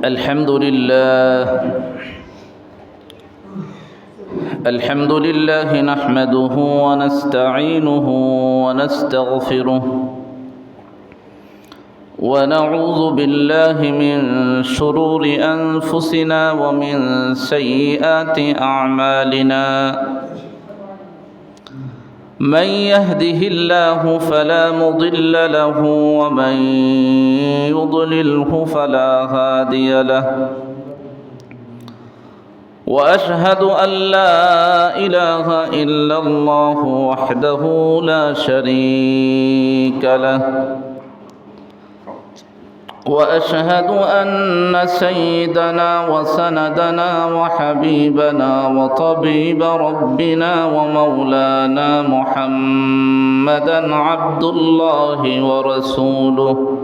الحمد لله نحمده ونستعينه ونستغفره ونعوذ بالله من شرور أنفسنا ومن سيئات أعمالنا من يهده الله فلا مضل له ومن يضلله فلا هادي له وأشهد أن لا إله إلا الله وحده لا شريك له وأشهد أن سيدنا وسندنا وحبيبنا وطبيب ربنا ومولانا محمدا عبد الله ورسوله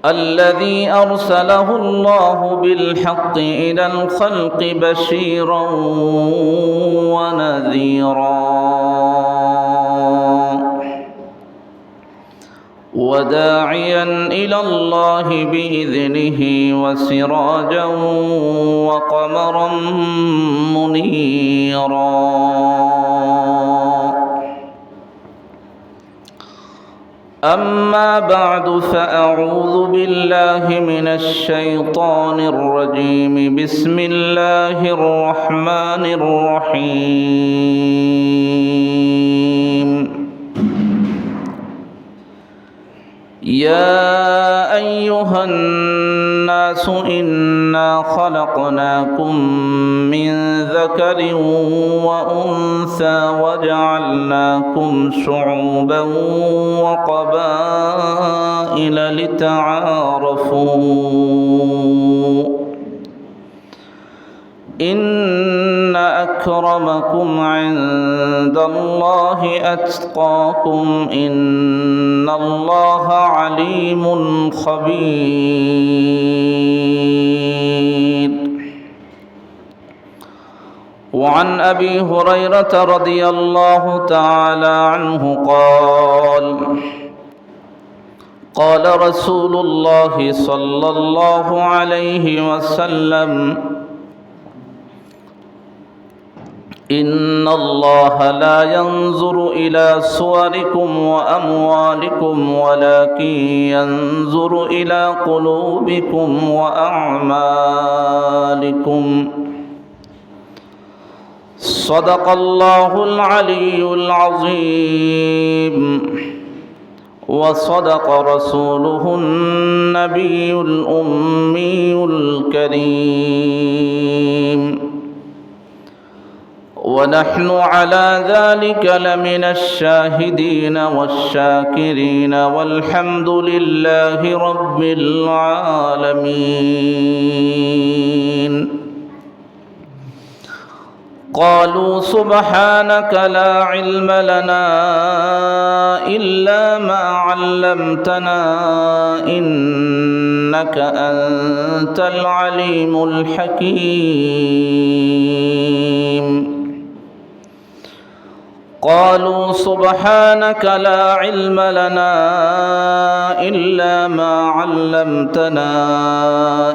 الذي أرسله الله بالحق إلى الخلق بشيرا ونذيرا وداعيا إلى الله بإذنه وسراجا وقمرا منيرا أما بعد فأعوذ بالله من الشيطان الرجيم بسم الله الرحمن الرحيم يا أيها الناس إنا خلقناكم من ذكر وأنثى وجعلناكم شعوبا وقبائل لتعارفوا إن أكرمكم عند الله أتقاكم إن الله عليم خبير. وعن أبي هريرة رضي الله تعالى عنه قال رسول الله صلى الله عليه وسلم إن الله لا ينظر إلى صوركم وأموالكم ولكن ينظر إلى قلوبكم وأعمالكم. صدق الله العلي العظيم وصدق رسوله النبي الأمي الكريم ونحن على ذلك لمن الشاهدين والشاكرين والحمد لله رب العالمين. قالوا سبحانك لا علم لنا إلا ما علمتنا إنك أنت العليم الحكيم. قالوا سبحانك لا علم لنا إلا ما علمتنا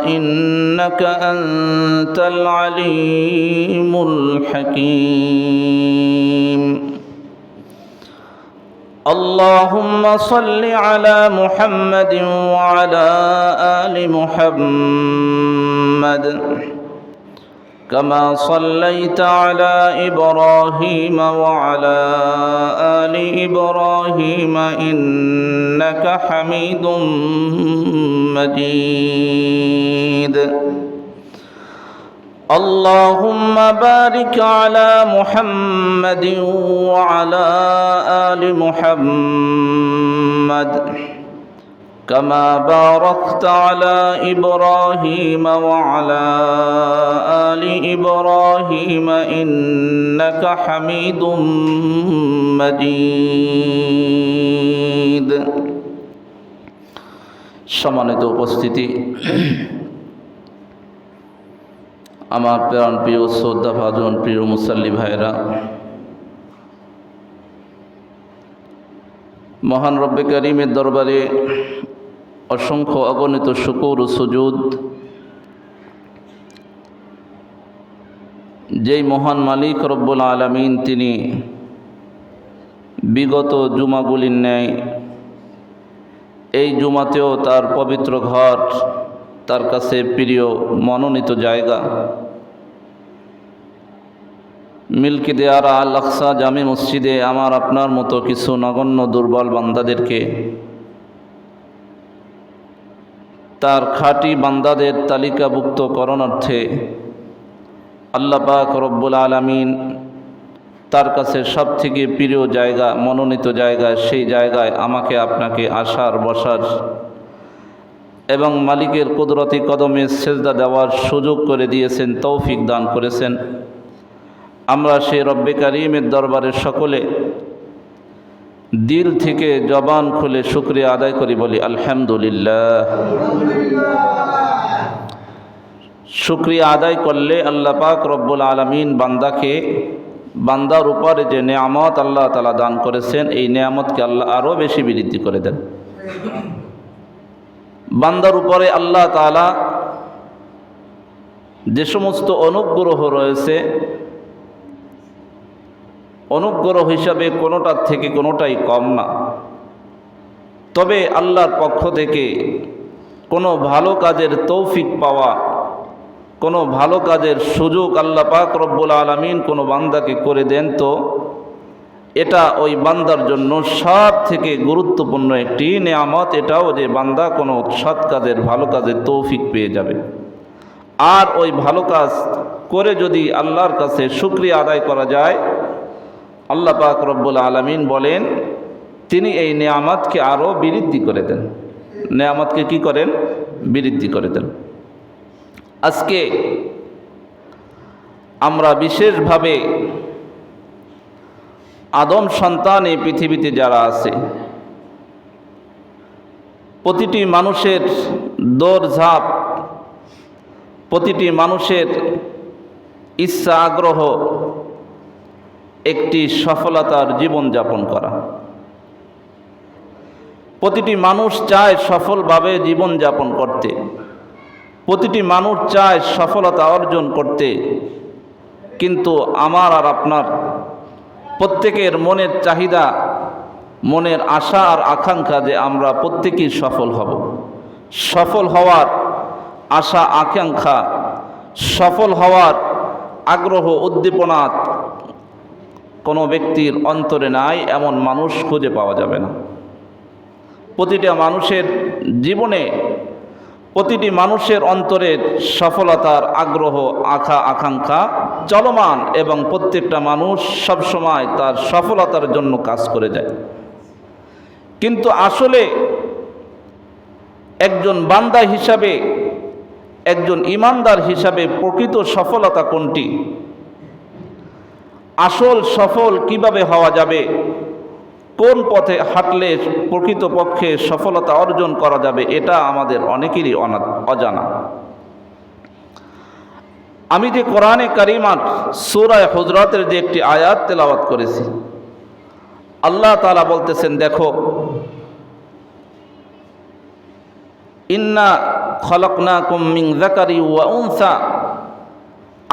إنك أنت العليم الحكيم. اللهم صل على محمد وعلى آل محمد كما صليت على إبراهيم وعلى آل إبراهيم إنك حميد مجيد. اللهم بارك على محمد وعلى آل محمد كما باركت على إبراهيم وعلى آل إبراهيم إنك حميد مجيد. সম্মানিত উপস্থিতি, আমার প্রাণ প্রিয় শ্রদ্ধা ভাজন প্রিয় মুসল্লি ভাইরা, মহান রব্বে কারীমের দরবারে অসংখ্য অগণিত শুকর ও সুজুদ। যেই মহান মালিক রব্বুল আলামিন তিনি বিগত জুমাগুলির ন্যায় এই জুমাতেও তার পবিত্র ঘর, তার কাছে প্রিয় মনোনীত জায়গা মিল্কিদে আরা আল আকসা জামে মসজিদে আমার আপনার মতো কিছু নগণ্য দুর্বল বান্দাদেরকে তার খাঁটি বান্দাদের তালিকাভুক্ত করণার্থে আল্লাহ পাক রব্বুল আলামিন তার কাছে সবথেকে প্রিয় জায়গা, মনোনীত জায়গা, সেই জায়গায় আমাকে আপনাকে আসার, বসার এবং মালিকের কুদরতি কদমে সেজদা দেওয়ার সুযোগ করে দিয়েছেন, তৌফিক দান করেছেন। আমরা সেই রব্বে কারীমের দরবারে সকলে দিল থেকে জবান খুলে শুকরিয়া আদায় করি, বলি আলহামদুলিল্লাহ। শুকরিয়া আদায় করলে আল্লাহ পাক রব্বুল আলামিন বান্দার উপরে যে নেয়ামত আল্লাহ তাআলা দান করেছেন, এই নেয়ামতকে আল্লাহ আরও বেশি বৃদ্ধি করে দেন। বান্দার উপরে আল্লাহ তাআলা যে সমস্ত অনুগ্রহ রয়েছে, অনুগ্রহ হিসাবে কোনোটার থেকে কোনোটাই কম না। তবে আল্লাহর পক্ষ থেকে কোনো ভালো কাজের তৌফিক পাওয়া, কোনো ভালো কাজের সুযোগ আল্লাহ পাক রব্বুল আলামিন কোনো বান্দাকে করে দেন, তো এটা ওই বান্দার জন্য সব থেকে গুরুত্বপূর্ণ একটি নেয়ামত। এটাও যে বান্দা কোনো সৎ কাজের, ভালো কাজের তৌফিক পেয়ে যাবে। আর ওই ভালো কাজ করে যদি আল্লাহর কাছে শুকরিয়া আদায় করা যায়, আল্লাহ পাক রব্বুল আলামিন বলেন তিনি এই নেয়ামতকে আরও বৃদ্ধি করে দেন। নেয়ামতকে কি করেন? বৃদ্ধি করে দেন। আজকে আমরা বিশেষভাবে আদম সন্তান এই পৃথিবীতে যারা আছে, প্রতিটি মানুষের দৌড়ঝাঁপ, প্রতিটি মানুষের ইচ্ছা, আগ্রহ একটি সফলতার জীবনযাপন করা। প্রতিটি মানুষ চায় সফলভাবে জীবনযাপন করতে, প্রতিটি মানুষ চায় সফলতা অর্জন করতে। কিন্তু আমার আর আপনার প্রত্যেকের মনের চাহিদা, মনের আশা আর আকাঙ্ক্ষা যে আমরা প্রত্যেকেই সফল হব। সফল হওয়ার আশা আকাঙ্ক্ষা, সফল হওয়ার আগ্রহ, উদ্দীপনা কোনো ব্যক্তির অন্তরে নাই, এমন মানুষ খুঁজে পাওয়া যাবে না। প্রতিটা মানুষের জীবনে, প্রতিটি মানুষের অন্তরে সফলতার আগ্রহ, আকাঙ্ক্ষা চলমান, এবং প্রত্যেকটা মানুষ সবসময় তার সফলতার জন্য কাজ করে যায়। কিন্তু আসলে একজন বান্দা হিসাবে, একজন ঈমানদার হিসাবে প্রকৃত সফলতা কোনটি? আসল সফল কিভাবে হওয়া যাবে? কোন পথে হাঁটলে প্রকৃতপক্ষে সফলতা অর্জন করা যাবে? এটা আমাদের অনেকেরই অজানা। আমি যে কোরআনে কারিমার সূরা হুজরাতের যে একটি আয়াত তেলাওয়াত করেছি, আল্লাহ তাআলা বলতেছেন, দেখো, ইন্না খলাকনাকুম মিন যাকারি ওয়া উনসা,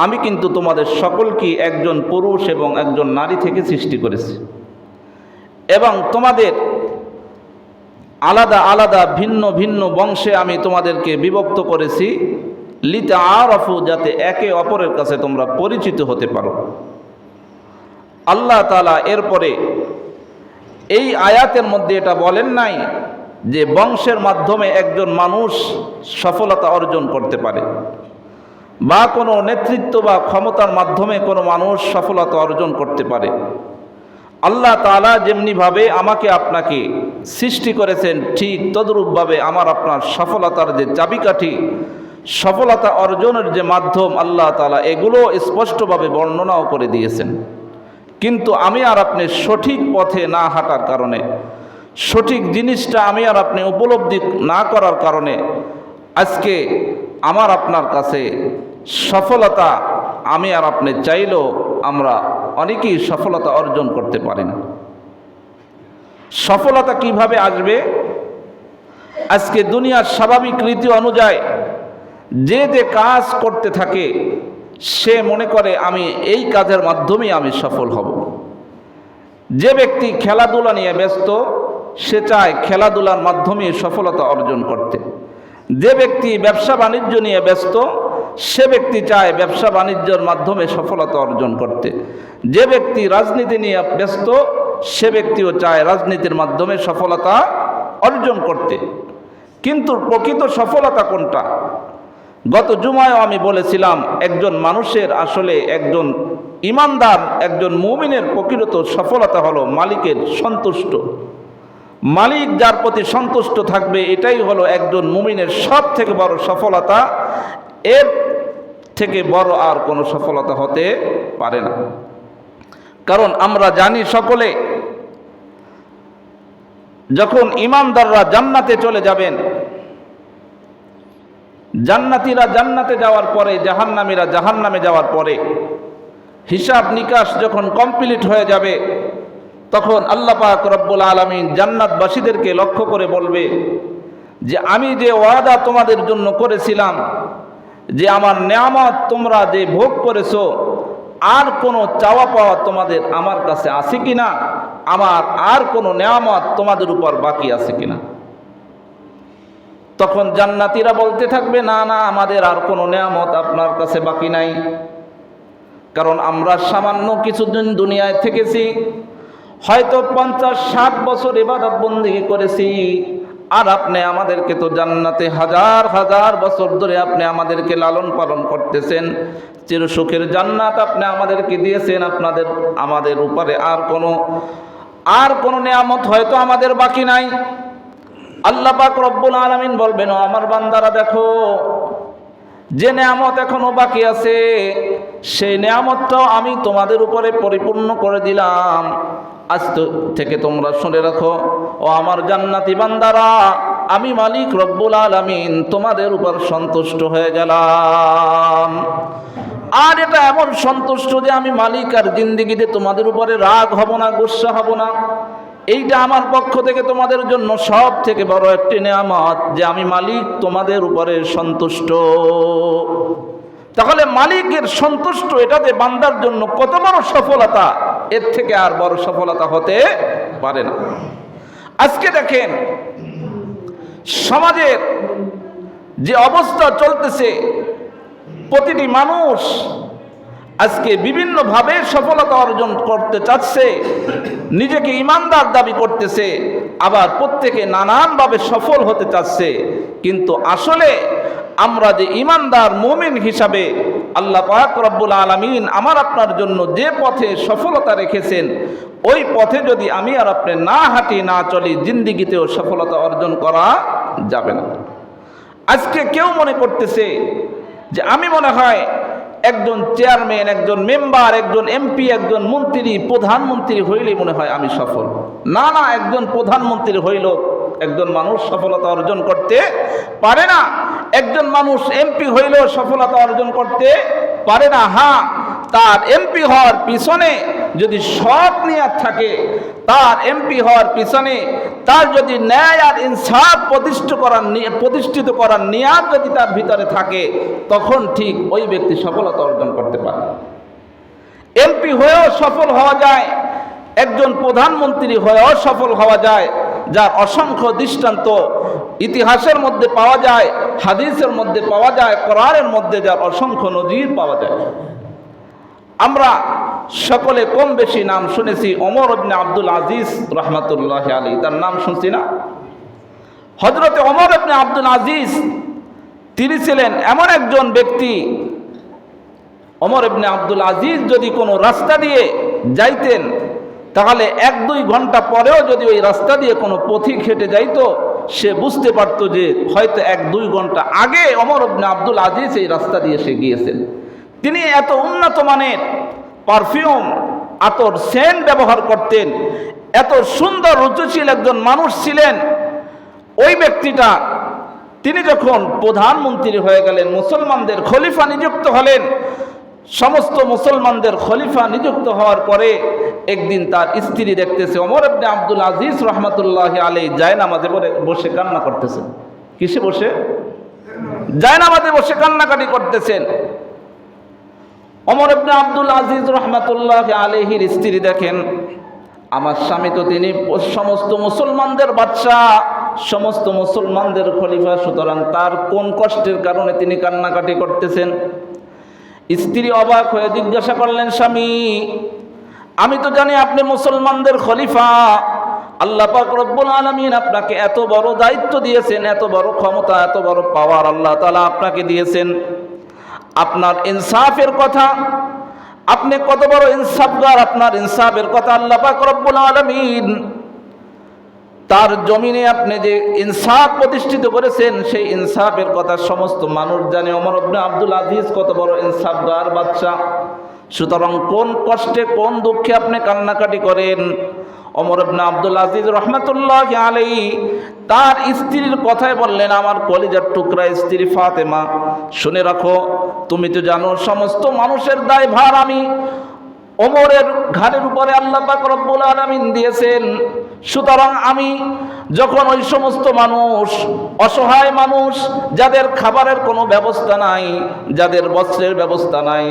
আমি কিন্তু তোমাদের সকলকে একজন পুরুষ এবং একজন নারী থেকে সৃষ্টি করেছি, এবং তোমাদের আলাদা আলাদা ভিন্ন ভিন্ন বংশে আমি তোমাদেরকে বিভক্ত করেছি, লিতাআরাফু, যাতে একে অপরের কাছে তোমরা পরিচিত হতে পারো। আল্লাহ তাআলা এরপরে এই আয়াতের মধ্যে এটা বলেন নাই যে বংশের মাধ্যমে একজন মানুষ সফলতা অর্জন করতে পারে, বা কোনো নেতৃত্ব বা ক্ষমতার মাধ্যমে কোনো মানুষ সফলতা অর্জন করতে পারে। আল্লাহ তাআলা যেমনিভাবে আমাকে আপনাকে সৃষ্টি করেছেন, ঠিক তদ্রূপভাবে আমার আপনার সফলতার যে চাবিকাঠি, সফলতা অর্জনের যে মাধ্যম, আল্লাহ তাআলা এগুলো স্পষ্টভাবে বর্ণনাও করে দিয়েছেন। কিন্তু আমি আর আপনি সঠিক পথে না হাঁটার কারণে, সঠিক জিনিসটা আমি আর আপনি উপলব্ধি না করার কারণে আজকে আমার আপনার কাছে সফলতা আমি আর আপনি চাইলেও আমরা অনেকেই সফলতা অর্জন করতে পারি না। সফলতা কিভাবে আসবে? আজকে দুনিয়ার স্বাভাবিক রীতি অনুযায়ী যে যে কাজ করতে থাকে সে মনে করে আমি এই কাজের মাধ্যমেই আমি সফল হব। যে ব্যক্তি খেলাধুলা নিয়ে ব্যস্ত সে চায় খেলাধুলার মাধ্যমে সফলতা অর্জন করতে। যে ব্যক্তি ব্যবসা বাণিজ্য নিয়ে ব্যস্ত সে ব্যক্তি চায় ব্যবসা বাণিজ্যের মাধ্যমে সফলতা অর্জন করতে। যে ব্যক্তি রাজনীতি নিয়ে ব্যস্ত সে ব্যক্তিও চায় রাজনীতির মাধ্যমে সফলতা অর্জন করতে। কিন্তু প্রকৃত সফলতা কোনটা? গত জুমায় আমি বলেছিলাম একজন মানুষের আসলে একজন ইমানদার একজন মুমিনের প্রকৃত সফলতা হলো মালিকের সন্তুষ্ট। মালিক যার প্রতি সন্তুষ্ট থাকবে এটাই হলো একজন মুমিনের সব থেকে বড় সফলতা। এর থেকে বড় আর কোনো সফলতা হতে পারে না। কারণ আমরা জানি সকলে যখন ইমানদাররা জান্নাতে চলে যাবেন, জান্নাতীরা জান্নাতে যাওয়ার পরে জাহান্নামীরা জাহান্নামে যাওয়ার পরে হিসাব নিকাশ যখন কমপ্লিট হয়ে যাবে তখন আল্লাহ পাক রব্বুল আলামিন জান্নাতবাসীদেরকে লক্ষ্য করে বলবে যে আমি যে ওয়াদা তোমাদের জন্য করেছিলাম, যে আমার নেয়ামত তোমরা যে ভোগ করেছো, আর কোনো চাওয়া পাওয়া তোমাদের আমার কাছে আছে কিনা? আমার আর কোনো নেয়ামত তোমাদের উপর বাকি আছে কিনা? তখন জান্নাতীরা বলতে থাকবে না না, আমাদের আর কোনো নেয়ামত আপনার কাছে বাকি নাই। কারণ আমরা সামান্য কিছুদিন দুনিয়ায় থেকেছি, হয়তো 50-60 বছর ইবাদত বন্দেগী করেছি, আর আপনি আমাদেরকে তো জান্নাতে হাজার হাজার বছর ধরে আপনি আমাদেরকে লালন পালন করতেছেন, চিরসুখের জান্নাত আপনি আমাদেরকে দিয়েছেন, আমাদের উপরে আর কোনো নেয়ামত হয়তো আমাদের বাকি নাই। আল্লাহ পাক রব্বুল আলামিন বলবেন, ও আমার বান্দারা দেখো, যে নেয়ামত এখনো বাকি আছে সেই নেয়ামতটাও আমি তোমাদের উপরে পরিপূর্ণ করে দিলাম। আজ থেকে তোমরা শুনে রাখো, ও আমার জান্নাতি বান্দারা, আমি মালিক রব্বুল আলামিন তোমাদের উপর সন্তুষ্ট হয়ে গেলাম। আর এটা এমন সন্তুষ্ট যে আমি মালিক আর জিন্দেগিতে তোমাদের উপরে রাগ হব না, গুসা হব না। এইটা আমার পক্ষ থেকে তোমাদের জন্য সব থেকে বড় একটি নেয়ামত যে আমি মালিক তোমাদের উপরে সন্তুষ্ট। তাহলে মালিকের সন্তুষ্ট এটাতে বান্দার জন্য কত বড় সফলতা, এর থেকে আর বড় সফলতা হতে পারে না। আজকে দেখেন সমাজের যে অবস্থা চলতেছে, প্রতিটি মানুষ আজকে বিভিন্নভাবে সফলতা অর্জন করতে চাচ্ছে, নিজেকে ইমানদার দাবি করতেছে, আবার প্রত্যেকে নানানভাবে সফল হতে চাচ্ছে। কিন্তু আসলে আমরা যে ইমানদার মুমিন হিসাবে আল্লাহ পাক রব্বুল আলামিন আমার আপনার জন্য যে পথে সফলতা রেখেছেন, ওই পথে যদি আমি আর আপনি না হাঁটি না চলি, জিন্দেগিতেও সফলতা অর্জন করা যাবে না। আজকে কেউ মনে করতেছে যে আমি মনে হয় একজন চেয়ারম্যান, একজন মেম্বার, একজন এমপি, একজন মন্ত্রী, প্রধানমন্ত্রী হইলেই মনে হয় আমি সফল। না না, একজন প্রধানমন্ত্রী হইল একজন মানুষ সফলতা অর্জন করতে পারে না। একজন মানুষ এমপি হইলেও সফলতা অর্জন করতে পারে না। হ্যাঁ, তার এমপি হওয়ার পিছনে যদি সৎ নিয়ত থাকে, তার এমপি হওয়ার পিছনে তার যদি ন্যায় আর ইনসাফ প্রতিষ্ঠিত করার নিয়ত যদি তার ভিতরে থাকে, তখন ঠিক ওই ব্যক্তি সফলতা অর্জন করতে পারে। এমপি হয়েও সফল হওয়া যায়, একজন প্রধানমন্ত্রী হয়েও সফল হওয়া যায়, যার অসংখ্য দৃষ্টান্ত ইতিহাসের মধ্যে পাওয়া যায়, হাদিসের মধ্যে পাওয়া যায়, কোরআনের মধ্যে যার অসংখ্য নজির পাওয়া যায়। আমরা সকলে কম বেশি নাম শুনেছি ওমর ইবনে আব্দুল আজিজ রহমাতুল্লাহি আলাইহি, তার নাম শুনছি না? হযরতে ওমর ইবনে আব্দুল আজিজ তিনি ছিলেন এমন একজন ব্যক্তি, ওমর ইবনে আব্দুল আজিজ যদি কোনো রাস্তা দিয়ে যাইতেন, তাহলে 1-2 ঘন্টা পরেও যদি ওই রাস্তা দিয়ে কোনো পথিক হেঁটে যাইতো, সে বুঝতে পারত যে হয়তো 1-2 ঘন্টা আগে ওমর ইবনে আব্দুল আজিজ এই রাস্তা দিয়ে সে গিয়েছেন। তিনি এত উন্নত মানের পারফিউম, আতর, সেন্ট ব্যবহার করতেন, এত সুন্দর রুচিশীল একজন মানুষ ছিলেন। ওই ব্যক্তিটা তিনি যখন প্রধানমন্ত্রী হয়ে গেলেন, মুসলমানদের খলিফা নিযুক্ত হলেন, সমস্ত মুসলমানদের খলিফা নিযুক্ত হওয়ার পরে একদিন তার স্ত্রী দেখতেছে ওমর ইবনে আব্দুল আজিজ রহমতুল্লাহ আলাইহি জায়নামাজে বসে কান্না করতেছেন। কিসে বসে? জায়নামাজে বসে কান্নাকাটি করতেছেন। ওমর ইবনে আব্দুল আজিজ রহমতুল্লাহ আলাইহির স্ত্রী দেখেন আমার স্বামী তো তিনি সমস্ত মুসলমানদের বাদশাহ, সমস্ত মুসলমানদের খলিফা, সুতরাং তার কোন কষ্টের কারণে তিনি কান্নাকাটি করতেছেন। স্ত্রী অবাক হয়ে জিজ্ঞাসা করলেন, স্বামী আমি তো জানি আপনি মুসলমানদের খলিফা, আল্লাহ পাক রব্বুল আলামিন আপনাকে এত বড় দায়িত্ব দিয়েছেন, এত বড় ক্ষমতা, এত বড় পাওয়ার আল্লাহ তাআলা আপনাকে দিয়েছেন। আপনার ইনসাফের কথা, আপনি কত বড় ইনসাফগার, আপনার ইনসাফের কথা আল্লাহ পাক রব্বুল আলামিন তার জমিনে আপনি যে ইনসাফ প্রতিষ্ঠিত করেছেন সেই ইনসাফের কথা সমস্ত মানুষ জানে। ওমর ইবনে আব্দুল আজিজ কত বড় ইনসাফগার বাদশা, সুতরাং কোন কষ্টে কোন দুঃখে আপনি কান্নাকাটি করেন। ওমর ইবনে আব্দুল আজিজ রহমতুল্লাহ আলাইহি তার স্ত্রীর কথায় বললেন, আমার কলিজার টুকরা স্ত্রী ফাতেমা, শুনে রাখো, তুমি তো জানো সমস্ত মানুষের দায়ভার আমি ওমরের ঘাড়ের উপরে আল্লাহ পাক রব্বুল আলামিন দিয়েছেন। সুতরাং আমি যখন ওই সমস্ত মানুষ, অসহায় মানুষ, যাদের খাবারের কোনো ব্যবস্থা নাই, যাদের বস্ত্রের ব্যবস্থা নাই,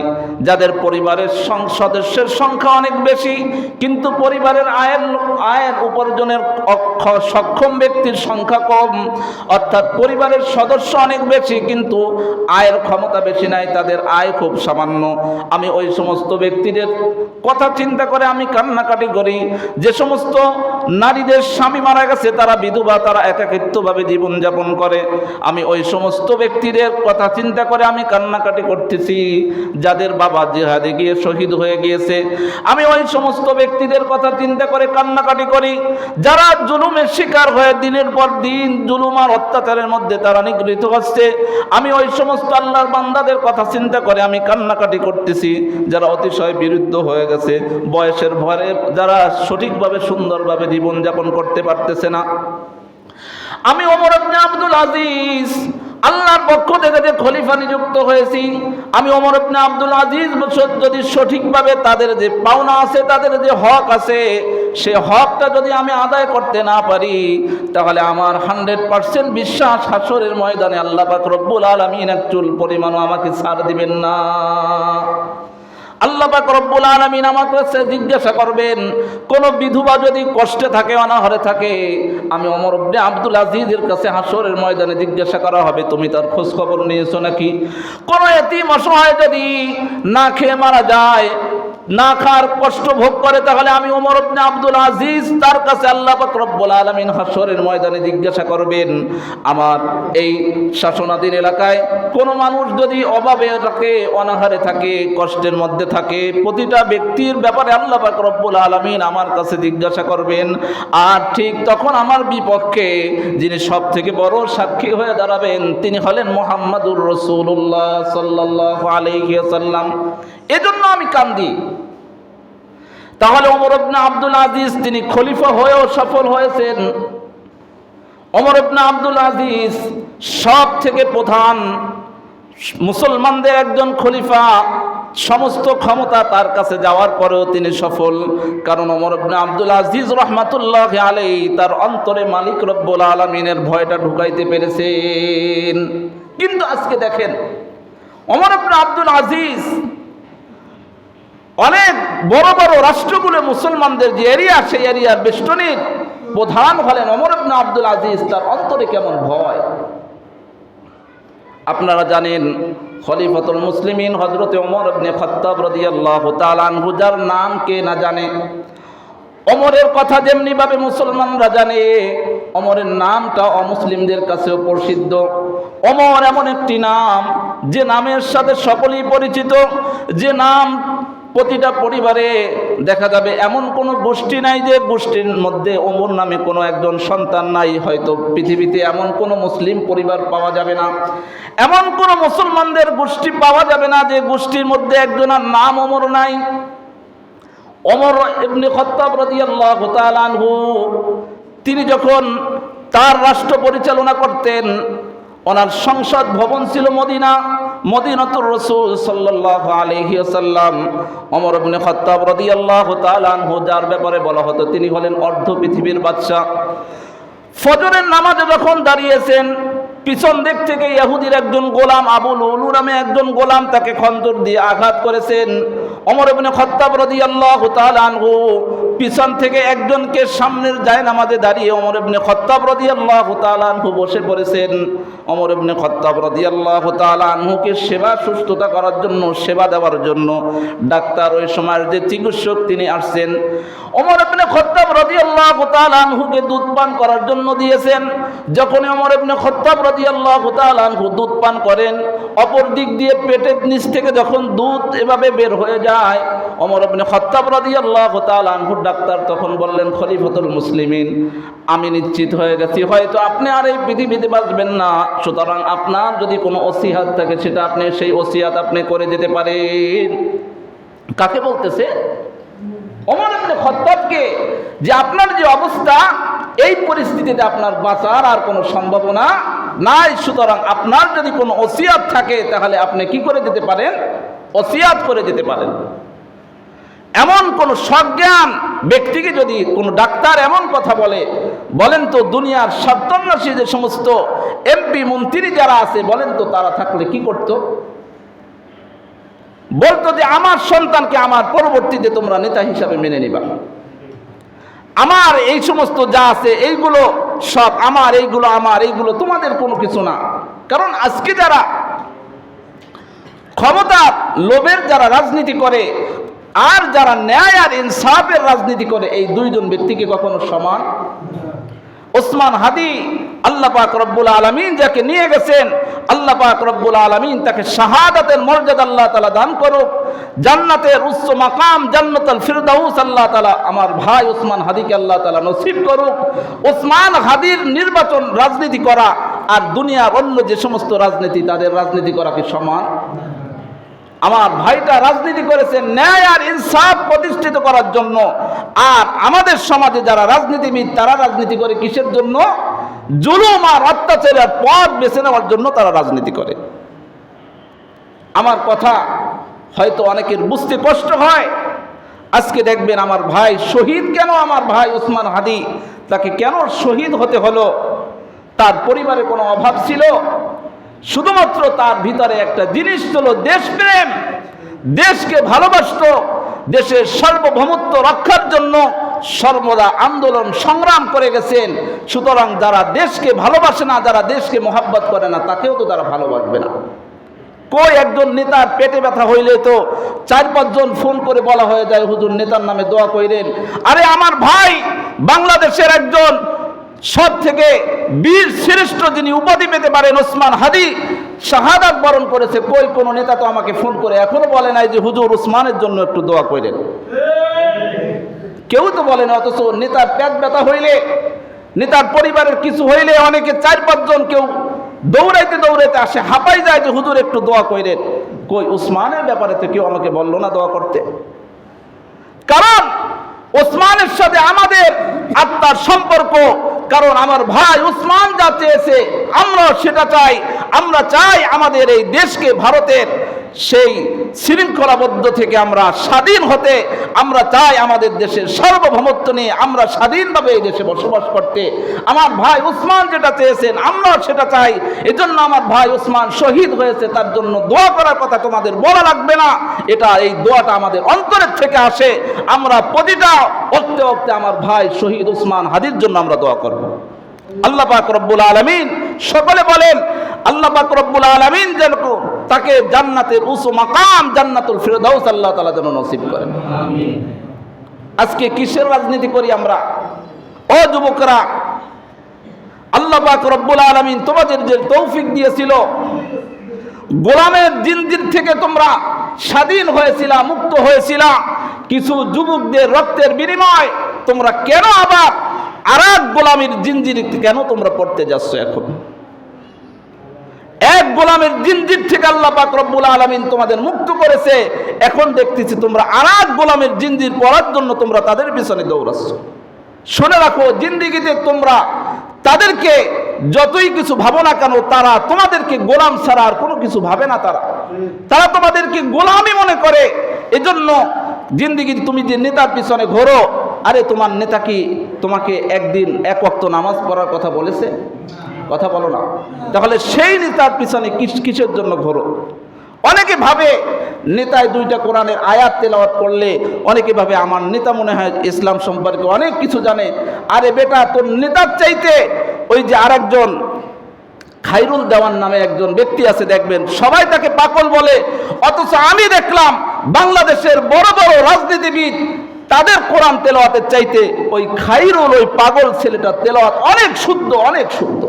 যাদের পরিবারের সদস্যের সংখ্যা অনেক বেশি কিন্তু পরিবারের আয়ের উপার্জনের সক্ষম ব্যক্তির সংখ্যা কম, অর্থাৎ পরিবারের সদস্য অনেক বেশি কিন্তু আয়ের ক্ষমতা বেশি নাই, তাদের আয় খুব সামান্য, আমি ওই সমস্ত ব্যক্তিদের কথা চিন্তা করে আমি কান্নাকাটি করি। যে সমস্ত নারীদের স্বামী মারা গেছে, তারা বিধবা, তারা একাকিত্বভাবে জীবনযাপন করে, আমি ওই সমস্ত ব্যক্তিদের কথা চিন্তা করে আমি কান্নাকাটি করতেছি। যাদের বাবা জিহাদে গিয়ে শহীদ হয়ে গিয়েছে, আমি ওই সমস্ত ব্যক্তিদের কথা চিন্তা করে কান্নাকাটি করি। যারা জুলুমের শিকার হয়ে দিনের পর দিন জুলুম আর অত্যাচারের মধ্যে তারা নিগৃহীত হচ্ছে, আমি ওই সমস্ত আল্লাহর বান্দাদের কথা চিন্তা করে আমি কান্নাকাটি করতেছি। যারা অতিশয় বিরুদ্ধ হয়ে গেছে, বয়সের ভরে যারা সঠিকভাবে সুন্দরভাবে জীবনযাপন করতে পারতেছে না, আমি ওমর ইবনে আব্দুল আজিজ আল্লাহর পক্ষ থেকে যে খলিফা নিযুক্ত হয়েছি, আমি ওমর ইবনে আব্দুল আজিজ যদি সঠিকভাবে তাদের যে পাওনা আছে, তাদের যে হক আছে, সে হকটা যদি আমি আদায় করতে না পারি, তাহলে আমার 100% বিশ্বাস হাসরের ময়দানে আল্লাহ পাক রব্বুল আলামিন এক চুল পরিমাণও আমাকে ছাড় দিবেন না। আল্লাহ পাক রব্বুল আলামিন আমার কাছে জিজ্ঞাসা করবেন, কোন বিধবা যদি কষ্টে থাকে, অনাহারে থাকে, আমি ওমর ইবনে আব্দুল আজিজের কাছে হাসরের ময়দানে জিজ্ঞাসা করা হবে, তুমি তার খোঁজ খবর নিয়েছো নাকি? কোন এতিম অসহায় যদি না খেয়ে মারা যায়, না খার কষ্ট ভোগ করে, তাহলে আমি ওমর ইবনে আব্দুল আজিজ তার কাছে আল্লাহ পাক রব্বুল আলামিন হাসরের ময়দানে জিজ্ঞাসা করবেন, আমার এই শাসনাধীন এলাকায় কোন মানুষ যদি অভাবে থাকে, অনাহারে থাকে, কষ্টের মধ্যে থাকে, প্রতিটা ব্যক্তির ব্যাপারে আল্লাহ পাক রব্বুল আলামিন আমার কাছে জিজ্ঞাসা করবেন। আর ঠিক তখন আমার বিপক্ষে যিনি সব থেকে বড় সাক্ষী হয়ে দাঁড়াবেন, তিনি হলেন মুহাম্মাদুর রাসূলুল্লাহ সাল্লাল্লাহু আলাইহি ওয়াসাল্লাম। এজন্য আমি কান্দি। তাহলে ওমর ইবনে আব্দুল আজিজ তিনি খলিফা হয়েও সফল হয়েছেন। ওমর ইবনে আব্দুল আজিজ সব থেকে প্রধান মুসলমানদের একজন খলিফা, সমস্ত ক্ষমতা তার কাছে যাওয়ার পরেও তিনি সফল, কারণ ওমর ইবনে আব্দুল আজিজ রহমাতুল্লাহি আলাইহি তার অন্তরে মালিক রব্বুল আলামিনের ভয়টা ঢুকাইতে পেরেছেন। কিন্তু আজকে দেখেন, ওমর ইবনে আব্দুল আজিজ অনেক বড় বড় রাষ্ট্রগুলো মুসলমানদের যে এরিয়া, সেই এরিয়ার বেষ্টনীর প্রধান হলেন ওমর ইবনে আব্দুল আজিজ, তার অন্তরে কেমন ভয়। আপনারা জানেন খলিফাতুল মুসলিমিন হযরত ওমর ইবনে খাত্তাব রাদিয়াল্লাহু তাআলা আনহু, যার নাম কে না জানে। ওমরের কথা যেমনি ভাবে মুসলমানরা জানে, ওমরের নামটা অমুসলিমদের কাছেও প্রসিদ্ধ। ওমর এমন একটি নাম যে নামের সাথে সকলেই পরিচিত, যে নাম প্রতিটা পরিবারে দেখা যাবে এমন কোনো গোষ্ঠী নাই যে গোষ্ঠীর মধ্যে ওমর নামে কোনো একজন সন্তান নাই। হয়তো পৃথিবীতে এমন কোনো মুসলিম পরিবার পাওয়া যাবে না, এমন কোনো মুসলমানদের গোষ্ঠী পাওয়া যাবে না যে গোষ্ঠীর মধ্যে একজনের নাম ওমর নাই। ওমর ইবনে খাত্তাব রাদিয়াল্লাহু তাআলা আনহু তিনি যখন তার রাষ্ট্র পরিচালনা করতেন, ওনার সংসদ ভবন ছিল মদিনা, মদিনাতুর রাসূল সাল্লাল্লাহু আলাইহি ওয়াসাল্লাম ওমর ইবনে খাত্তাব রাদিয়াল্লাহু তাআলা আনহু, যার ব্যাপারে বলা হতো তিনি হলেন অর্ধ পৃথিবীর বাদশা। ফজরের নামাজে যখন দাঁড়িয়েছেন, পিছন দিক থেকে ইহুদির একজন গোলাম আবু লুলু নামে একজন গোলাম তাকে খঞ্জর দিয়ে আঘাত করেছেন। ওমর ইবনে খাত্তাব রাদিয়াল্লাহু তাআলা আনহু পিছন থেকে একজনকে সামনের জায়নামাজে দাঁড়িয়ে ওমর ইবনে খাত্তাব রাদিয়াল্লাহু তাআলা আনহু বসে পড়েছেন। ওমর ইবনে খাত্তাব রাদিয়াল্লাহু তাআলা আনহুকে সেবা সুস্থতা করার জন্য, সেবা দেওয়ার জন্য ডাক্তার, ওই সময়ের যে চিকিৎসক তিনি আসছেন। ওমর ইবনে খাত্তাব রাদিয়াল্লাহু তাআলা আনহুকে দুধ পান করার জন্য দিয়েছেন। যখন ওমর ইবনে খাত্তাব রাদিয়াল্লাহু তাআলা আনহু দুধ পান করেন, অপর দিক দিয়ে পেটের নিচ থেকে যখন দুধ এভাবে বের হয়ে যায়, ওমর ইবনে খাত্তাব রাদিয়াল্লাহু তাআলা আনহু ডাক্তার তখন বললেন, খলিফাতুল মুসলিমিন, আমি নিশ্চিত হয়ে গেছি হয়তো আপনি আর এই পৃথিবীতে বাঁচবেন না, সুতরাং আপনার যদি কোনো ওসিয়াত থাকে সেটা আপনি সেই ওসিয়াত আপনি করে যেতে পারেন। কাকে বলতেছে? ওমর ইবনে খাত্তাবকে, যে আপনার যে অবস্থা, এই পরিস্থিতিতে আপনার বাঁচার আর কোনো সম্ভাবনা নাই, সুতরাং আপনার যদি কোনো ওসিয়াত থাকে তাহলে আপনি কি করে যেতে পারেন? ওসিয়াত করে যেতে পারেন। এমন কোন সজ্ঞান ব্যক্তিকে যদি কোনো ডাক্তার এমন কথা বলেন তো দুনিয়ার সপ্তন্যাসী যে সমস্ত এমপি মন্ত্রী যারা আছে, বলেন তো তারা থাকলে কি করত? বলতো যে আমার সন্তানকে আমার পরবর্তীতে তোমরা নেতা হিসাবে মেনে নিবা, আমার এই সমস্ত যা আছে এইগুলো সব আমার, এইগুলো তোমাদের কোনো কিছু না। কারণ আজকে যারা ক্ষমতার লোভের যারা রাজনীতি করে আর যারা ন্যায় আর ইনসাফের রাজনীতি করে, এই দুইজন ব্যক্তিকে কখনো সমান। ওসমান হাদি, আল্লাহ পাক রব্বুল আলামিন যাকে নিয়ে গেছেন, আল্লাহ পাক রব্বুল আলামিন তাকে শাহাদাতের মর্যাদা আল্লাহ তাআলা দান করুক, জান্নাতের উচ্চ মাকাম জান্নাতুল ফিরদাউস আল্লাহ তাআলা আমার ভাই ওসমান হাদিকে আল্লাহ তাআলা নসিব করুক। ওসমান হাদির নির্বাচন রাজনীতি করা আর দুনিয়ার অন্য যে সমস্ত রাজনীতি, তাদের রাজনীতি করা কি সমান? আমার ভাইটা রাজনীতি করেছেন ন্যায় আর ইনসাফ প্রতিষ্ঠিত করার জন্য, আর আমাদের সমাজে যারা রাজনীতিবিদ তারা রাজনীতি করে কিসের জন্য? জুলুম আর অত্যাচারের পথ বেছে নেওয়ার জন্য তারা রাজনীতি করে। আমার কথা হয়তো অনেকের বুঝতে কষ্ট হয়। আজকে দেখবেন আমার ভাই শহীদ কেন, আমার ভাই ওসমান হাদি তাকে কেন শহীদ হতে হলো? তার পরিবারে কোনো অভাব ছিল? শুধুমাত্র তার ভিতরে একটা জিনিস ছিল দেশপ্রেম, দেশকে ভালোবাসত, দেশের সার্বভৌমত্ব রক্ষার জন্য সর্বদা আন্দোলন সংগ্রাম করে গেছেন। সুতরাং যারা দেশকে ভালোবাসে না, যারা দেশকে মহাব্বত করে না, তাকেও তো তারা ভালোবাসবে না। কই একজন নেতার পেটে ব্যথা হইলে তো 4-5 জন ফোন করে বলা হয়ে যায়, হুজুর নেতার নামে দোয়া কইরেন। আরে আমার ভাই বাংলাদেশের একজন সব থেকে বীর শ্রেষ্ঠ যিনি উপাধি পেতে পারেন, ওসমান হাদি শাহাদাত বরণ করেছে। কই কোন নেতা তো আমাকে ফোন করে এখনো বলে নাই যে হুজুর ওসমানের জন্য একটু দোয়া কইরেন। কেউ তো বলে না। অথচ নেতার পেট ব্যথা হইলে, নেতার পরিবারের কিছু হইলে অনেকে 4-5 জন কেউ দৌড়াইতে দৌড়াইতে আসে, হাঁপাই যায় যে হুজুর একটু দোয়া কইরেন। কই ওসমানের ব্যাপারে তো কেউ আমাকে বললো না দোয়া করতে। কারণ ওসমানের সাথে আমাদের আত্মার সম্পর্ক, কারণ আমার ভাই ওসমান যা চেয়েছে আমরা সেটা চাই। আমরা চাই আমাদের এই দেশকে ভারতের সেই শৃঙ্খলাবদ্ধ থেকে আমরা স্বাধীন হতে। আমরা চাই আমাদের দেশের সার্বভৌমত্ব নিয়ে আমরা স্বাধীনভাবে এই দেশে বসবাস করতে। আমার ভাই ওসমান যেটা চেয়েছেন আমরা সেটা চাই। এজন্য আমার ভাই ওসমান শহীদ হয়েছে, তার জন্য দোয়া করার কথা তোমাদের বলা লাগবে না। এই দোয়াটা আমাদের অন্তরের থেকে আসে। আমরা প্রতিটা ওক্তে ওক্তে আমার ভাই শহীদ ওসমান হাদির জন্য আমরা দোয়া করব। আল্লাহ পাক রব্বুল আলামিন, সকলে বলেন আল্লাহ পাক রব্বুল আলামিন যেন তাকে জান্নাতের উঁচু মাকাম জান্নাতুল ফিরদাউস আল্লাহ তাআলা যেন নসিব করেন। আমিন। আজকে কিসের রাজনীতি করি আমরা? ও যুবকরা, আল্লাহ পাক রব্বুল আলামিন তোমাদের যে তৌফিক দিয়েছিল, গোলামের জিনজির থেকে তোমরা স্বাধীন হয়েছিলা, মুক্ত হয়েছিলা, কিছু যুবকদের রক্তের বিনিময় তোমরা কেন আবার আরেক গোলামের জিনজির কেন তোমরা পড়তে যাচ্ছ? এখন এক গোলামের জিনজির থেকে আল্লাহ পাক রব্বুল আলামিন তোমাদের মুক্ত করেছে, এখন দেখতেছি তোমরা আরেক গোলামের জিনজির পড়ার জন্য তোমরা তাদের পিছনে দৌড়াচ্ছ। শুনে রাখো, জিন্দেগিতে তোমরা তাদেরকে যতই কিছু ভাবো না কেন, তারা তোমাদেরকে গোলাম ছাড়া আর কোনো কিছু ভাবে না। তারা তোমাদেরকে গোলামই মনে করে। এজন্য জিন্দেগি তুমি যে নেতার পিছনে ঘোরো, আরে তোমার নেতা কি তোমাকে একদিন এক ওয়াক্ত নামাজ পড়ার কথা বলেছে? কথা বলো না। তাহলে সেই নেতার পিছনে কিসের জন্য ঘোরো? অনেকে ভাবে নেতায় দুইটা কোরআনের আয়াত তেলাওয়াত করলে, অনেকে ভাবে আমার নেতা মনে হয় ইসলাম সম্পর্কে অনেক কিছু জানে। আরে বেটা, তোর নেতার চাইতে ওই যে আরেকজন খাইরুল দেওয়ান নামে একজন ব্যক্তি আছে, দেখবেন সবাই তাকে পাগল বলে, অথচ আমি দেখলাম বাংলাদেশের বড় বড় রাজনীতিবিদ তাদের কোরআন তেলাওয়াতের চাইতে ওই খাইরুল, ওই পাগল ছেলেটার তেলাওয়াত অনেক শুদ্ধ, অনেক শুদ্ধ।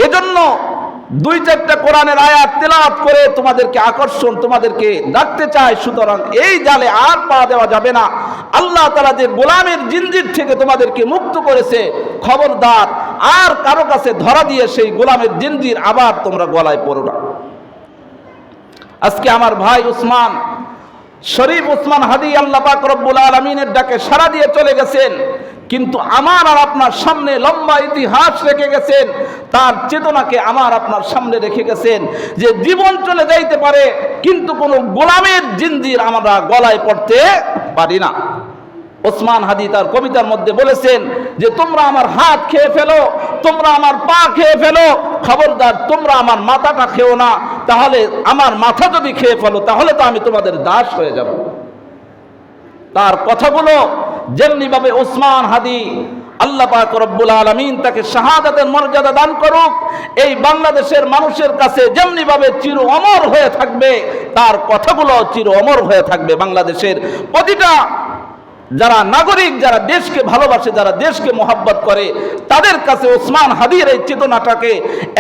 এজন্য দুই চারটা কোরআনের আয়াত তেলাওয়াত করে তোমাদেরকে আকর্ষণ, তোমাদেরকে ডাকতে চায়। সুতরাং এই জালে আর পা দেওয়া যাবে না। আল্লাহ তাআলা যে গোলামের জিনজির থেকে তোমাদেরকে মুক্ত করেছে, খবরদার আর কারো কাছে ধরা দিয়ে সেই গোলামের জিনজির আবার তোমরা গলায় পড়ো না। আজকে আমার ভাই উসমান শরীফ, উসমান হাদি, আল্লাহ পাক রব্বুল আলামিনের ডাকে সাড়া দিয়ে চলে গেছেন, কিন্তু আমার আর আপনার সামনে লম্বা ইতিহাস রেখে গেছেন। তার চেতনাকে আমার আপনার সামনে রেখে গেছেন যে জীবন চলে যাইতে পারে, কিন্তু কোনো গোলামের জিনজির আমরা গলায় পড়তে পারি না। ওসমান হাদি তার কবিতার মধ্যে বলেছেন যে তোমরা আমার হাত খেয়ে ফেলো, তোমরা আমার পা খেয়ে ফেলো, খবরদার তোমরা আমার মাথাটা খেও না। তাহলে আমার মাথা যদি খেয়ে ফেলো তাহলে তো আমি তোমাদের দাস হয়ে যাব। তার কথাগুলো যেমনি ভাবে ওসমান হাদি, আল্লাহ পাক রব্বুল আলামিন তাকে শাহাদাতের মর্যাদা দান করুক, এই বাংলাদেশের মানুষের কাছে যেমনি ভাবে চির অমর হয়ে থাকবে, তার কথাগুলো চির অমর হয়ে থাকবে। বাংলাদেশের প্রতিটা যারা নাগরিক, যারা দেশকে ভালোবাসে, যারা দেশকে মোহাব্বত করে, তাদের কাছে ওসমান হাদির এই চেতনাটাকে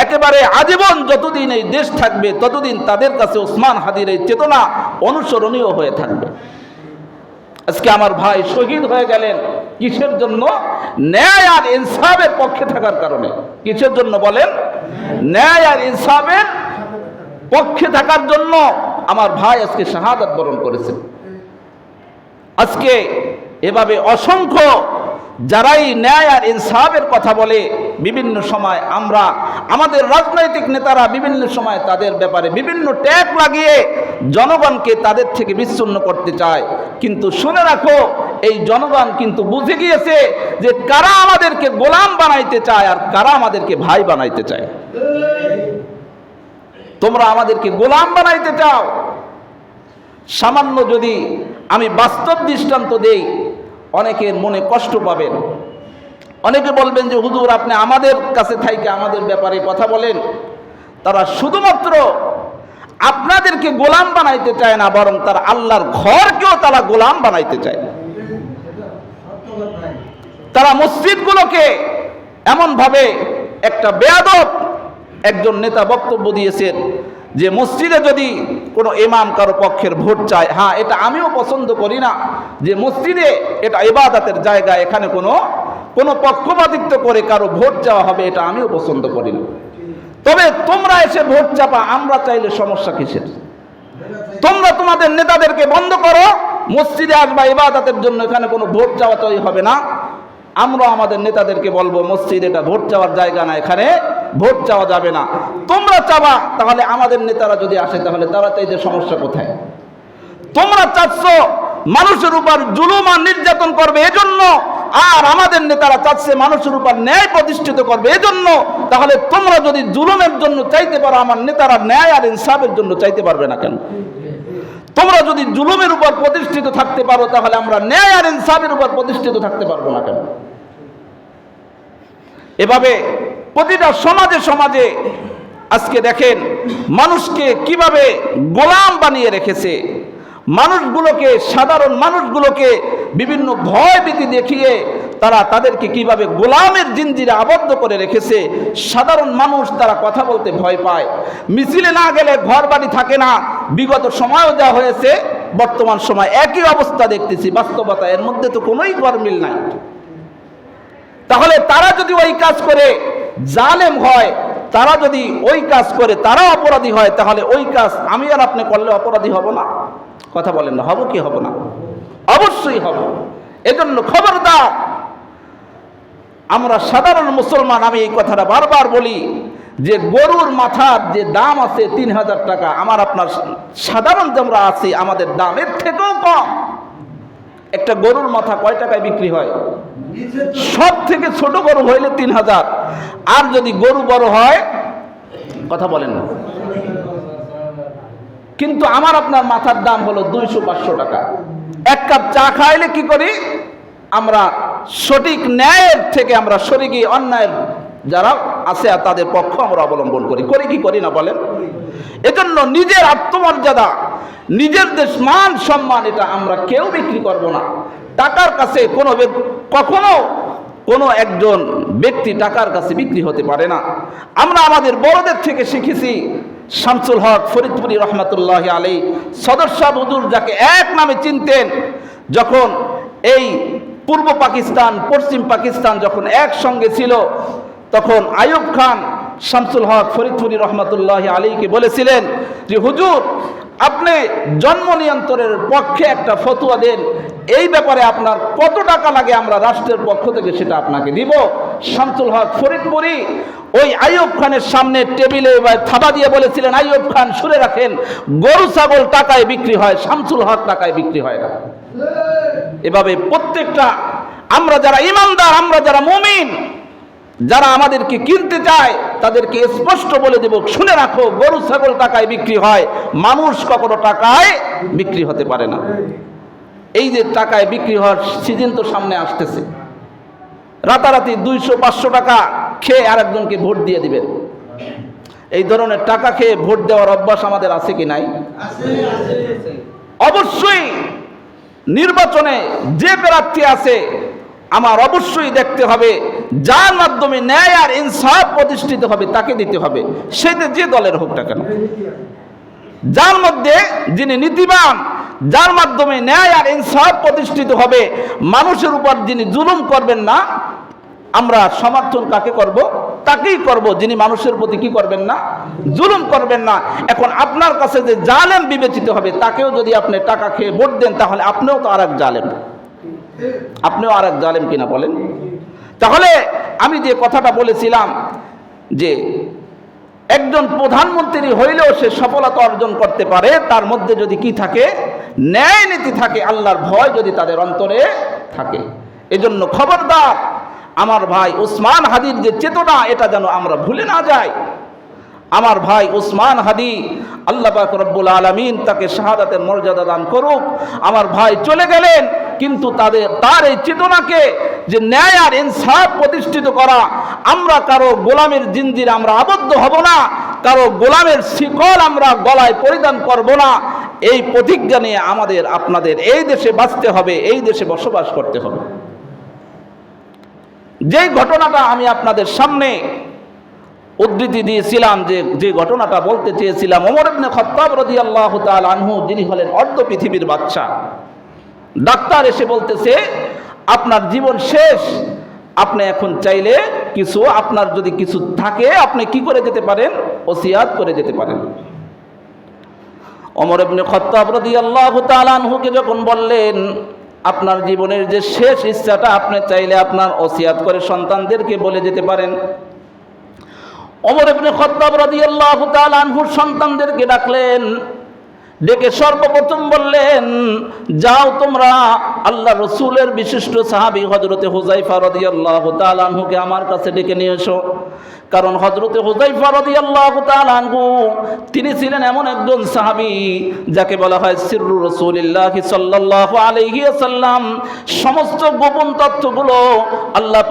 একেবারে আজীবন, যতদিন এই দেশ থাকবে ততদিন তাদের কাছে ওসমান হাদির এই চেতনা অনুসরণীয় হয়ে থাকবে। আজকে আমার ভাই শহীদ হয়ে গেলেন কিসের জন্য? ন্যায় আর ইনসাফের পক্ষে থাকার কারণে। কিসের জন্য বলেন? ন্যায় আর ইনসাফের পক্ষে থাকার জন্য আমার ভাই আজকে শাহাদাত বরণ করেছেন। আজকে এভাবে অসংখ্য যারাই ন্যায় আর ইনসাফের কথা বলে, বিভিন্ন সময় আমরা, আমাদের রাজনৈতিক নেতারা বিভিন্ন সময় তাদের ব্যাপারে বিভিন্ন ট্যাগ লাগিয়ে জনগণকে তাদের থেকে বিচ্ছিন্ন করতে চায়। কিন্তু শুনে রাখো, এই জনগণ কিন্তু বুঝে গিয়েছে যে কারা আমাদেরকে গোলাম বানাইতে চায় আর কারা আমাদেরকে ভাই বানাইতে চায়। তোমরা আমাদেরকে গোলাম বানাইতে চাও। সামান্য যদি আমি বাস্তব দৃষ্টান্ত দেই, অনেকের মনে কষ্ট পাবেন। অনেকে বলবেন যে হুজুর আপনি আমাদের কাছে থাইকে আমাদের ব্যাপারে কথা বলেন। তারা শুধুমাত্র আপনাদেরকে গোলাম বানাইতে চায় না, বরং তারা আল্লাহর ঘরকেও তারা গোলাম বানাইতে চায়। তারা মসজিদগুলোকে এমনভাবে, একটা বেয়াদব একজন নেতা বক্তব্য দিয়েছেন যে মসজিদে যদি কোনো ইমাম কারো পক্ষের ভোট চায়, হ্যাঁ এটা আমিও পছন্দ করি না যে মসজিদে এটা ইবাদতের জায়গা, এখানে কোনো পক্ষপাতিত্ব করে কারো ভোট চাওয়া হবে, এটা আমিও পছন্দ করি না। তবে তোমরা এসে ভোট চাপা, আমরা চাইলে সমস্যা কিসের? তোমরা তোমাদের নেতাদেরকে বন্ধ করো, মসজিদে আসবা ইবাদতের জন্য, এখানে কোনো ভোট চাওয়া চাই হবে না। আমরা আমাদের নেতাদেরকে বলবো মসজিদ এটা ভোট চাওয়ার জায়গা না, এখানে ভোট চাওয়া যাবে না। তোমরা চাবা, তাহলে আমাদের নেতারা যদি আসে তাহলে তারা চাইতে সমস্যা কোথায়? তোমরা চাচ্ছ মানুষের উপর জুলুম আর নির্যাতন করবে এজন্য, আর আমাদের নেতারা চাচ্ছে মানুষের উপর ন্যায় প্রতিষ্ঠিত করবে এজন্য। তাহলে তোমরা যদি জুলুমের জন্য চাইতে পারো, আমার নেতারা ন্যায় আর ইনসাফের জন্য চাইতে পারবে না কেন? তোমরা যদি জুলুমের উপর প্রতিষ্ঠিত থাকতে পারো, তাহলে আমরা ন্যায় আর ইনসাফের উপর প্রতিষ্ঠিত থাকতে পারবো না কেন? এভাবে প্রতিটা সমাজে সমাজে আজকে দেখেন মানুষকে কিভাবে গোলাম বানিয়ে রেখেছে। মানুষগুলোকে, সাধারণ মানুষগুলোকে বিভিন্ন ভয় ভীতি দেখিয়ে তারা তাদেরকে কিভাবে গোলামের জিনজিরে আবদ্ধ করে রেখেছে। সাধারণ মানুষ তারা কথা বলতে ভয় পায়, মিছিলে না গেলে ঘর বাড়ি থাকে না। বিগত সময়ও যা হয়েছে, বর্তমান সময় একই অবস্থা দেখতেছি, বাস্তবতা এর মধ্যে তো কোনোই গরমিল নাই। তাহলে তারা যদি ওই কাজ করে জালেম হয়, তারা যদি ওই কাজ করে তারা অপরাধী হয়, তাহলে ওই কাজ আমি আর আপনি করলে অপরাধী হব না? কথা বলেন না, হব কি হব না? অবশ্যই হব। এজন্য খবরদার, আমরা সাধারণ মুসলমান, আমি এই কথাটা বারবার বলি যে গরুর মাথার যে দাম আছে 3000 টাকা, আমার আপনার সাধারণ যে আমরা আছি আমাদের দাম এর থেকেও কম। একটা গরুর মাথা কয় টাকায় বিক্রি হয়? সব থেকে ছোট গরু হইলে 3000, আর যদি গরু বড় হয়, কথা বলেন না, কিন্তু আমার আপনার মাথার দাম হলো 200-500 টাকা। এক কাপ চা খাইলে কি করি আমরা? সঠিক ন্যায়ের থেকে আমরা সরে গিয়ে অন্যায়ের যারা আছে তাদের পক্ষ আমরা অবলম্বন করি কি করি না বলেন? এজন্য নিজের আত্মমর্যাদা, নিজের দেশ মান সম্মান, এটা আমরা কেউ বিক্রি করব না। টাকার কাছে কখনো কোনো একজন ব্যক্তি টাকার কাছে বিক্রি হতে পারে না। আমরা আমাদের বড়দের থেকে শিখেছি। শামসুল হক ফরিদপুরি রহমতুল্লাহ আলাইহি, সদর শাহ হুজুর যাকে এক নামে চিনতেন, যখন এই পূর্ব পাকিস্তান পশ্চিম পাকিস্তান যখন একসঙ্গে ছিল, তখন আইয়ুব খান শামসুল হক ফরিদপুরি রহমতুল্লাহ আলাইহিকে বলেছিলেন যে হুজুর, আপনি জন্ম নিয়ন্ত্রণের পক্ষে একটা ফতোয়া দেন, এই ব্যাপারে আপনার কত টাকা লাগে, আমরা রাষ্ট্রের পক্ষ থেকে সেটা আপনাকে দিব। শামসুল হক ফরিদপুরি ওই আইয়ুব খানের সামনে টেবিলে থাবা দিয়ে বলেছিলেন, আইয়ুব খান শুনে রাখেন, গরু ছাগল টাকায় বিক্রি হয়, শামসুল হক টাকায় বিক্রি হয় না। এভাবে প্রত্যেকটা আমরা যারা ইমানদার, আমরা যারা মুমিন, যারা আমাদেরকে কিনতে চায় তাদেরকে স্পষ্ট বলে দেব, শুনে রাখো, গরু ছাগল টাকায় বিক্রি হয়, মানুষ কখনো টাকায় বিক্রি হতে পারে না। এই যে টাকায় বিক্রি হওয়ার সিজন তো সামনে আসতেছে, রাতারাতি 200-500 টাকা খেয়ে আরেকজনকে ভোট দিয়ে দিবেন। এই ধরনের টাকা খেয়ে ভোট দেওয়ার অভ্যাস আমাদের আছে কি নাই? অবশ্যই নির্বাচনে যে প্রার্থী আছে আমার অবশ্যই দেখতে হবে যার মাধ্যমে ন্যায় আর ইনসাফ প্রতিষ্ঠিত হবে তাকে দিতে হবে, সেটা যে দলের হোক না কেন। যার মধ্যে যিনি নীতিবান, যার মাধ্যমে ন্যায় আর ইনসাফ প্রতিষ্ঠিত হবে, মানুষের উপর যিনি জুলুম করবেন না, আমরা সমর্থন কাকে করব? তাকেই করব যিনি মানুষের প্রতি কি করবেন না, জুলুম করবেন না। এখন আপনার কাছে যে জালেম বিবেচিত হবে, তাকেও যদি আপনি টাকা খেয়ে ভোট দেন, তাহলে আপনিও তো আর এক জালেম, আপনিও আর এক জালেম কিনা বলেন? তাহলে আমি যে কথাটা বলেছিলাম যে একজন প্রধানমন্ত্রী হইলেও সে সফলতা অর্জন করতে পারে, তার মধ্যে যদি কি থাকে? ন্যায় নীতি থাকে, আল্লাহর ভয় যদি তাদের অন্তরে থাকে। এজন্য খবরদার, আমার ভাই উসমান হাদির যে চেতনা, এটা যেন আমরা ভুলে না যাই। আমার ভাই উসমান হাদি, আল্লাহ পাক রব্বুল আলামিন তাকে শাহাদাতের মর্যাদা দান করুক। আমার ভাই চলে গেলেন, কিন্তু তার এই চেতনাকে যে ন্যায় আর ইনসাফ প্রতিষ্ঠিত করা, আমরা কারো গোলামের জিনজির আমরা আবদ্ধ হব না, কারো গোলামের শিকল আমরা গলায় পরিধান করব না, এই প্রতিজ্ঞা নিয়ে আমাদের আপনাদের এই দেশে বাঁচতে হবে, এই দেশে বসবাস করতে হবে। যেই ঘটনাটা আমি আপনাদের সামনে উদ্ধৃতি দিয়েছিলাম, যে ঘটনাটা বলতে চেয়েছিলাম, ওমর ইবনে খাত্তাব রাদিয়াল্লাহু তাআলা আনহু, যিনি হলেন অর্ধ পৃথিবীর বাদশা, ডাক্তার এসে বলতেছে আপনার জীবন শেষ, আপনি এখন চাইলে কিছু, আপনার যদি কিছু থাকে আপনি কি করে যেতে পারেন? ওসিয়াত করে যেতে পারেন। ওমর ইবনে খাত্তাব রাদিয়াল্লাহু তাআলা আনহুকে যখন বললেন আপনার জীবনের যে শেষ ইচ্ছাটা আপনি চাইলে আপনার ওসিয়াত করে সন্তানদেরকে বলে যেতে পারেন, ওমর ইবনে খাত্তাব রাদিয়াল্লাহু তাআলা আনহুর সন্তানদেরকে ডাকলেন, ডেকে সর্বপ্রথম বললেন, যাও তোমরা আল্লাহ রসুলের বিশিষ্ট সাহাবী হযরতে হুযায়ফা রাদিয়াল্লাহু তাআলা আনহুকে আমার কাছে ডেকে নিয়ে এসো। কারণ হযরতে হুযায়ফা রাদিয়াল্লাহু তাআলা আনহু তিনি ছিলেন এমন একজন সাহাবী যাকে বলা হয় সিররু রাসূলিল্লাহ সাল্লাল্লাহু আলাইহি ওয়াসাল্লাম। সমস্ত গোপন তথ্যগুলো আল্লাহ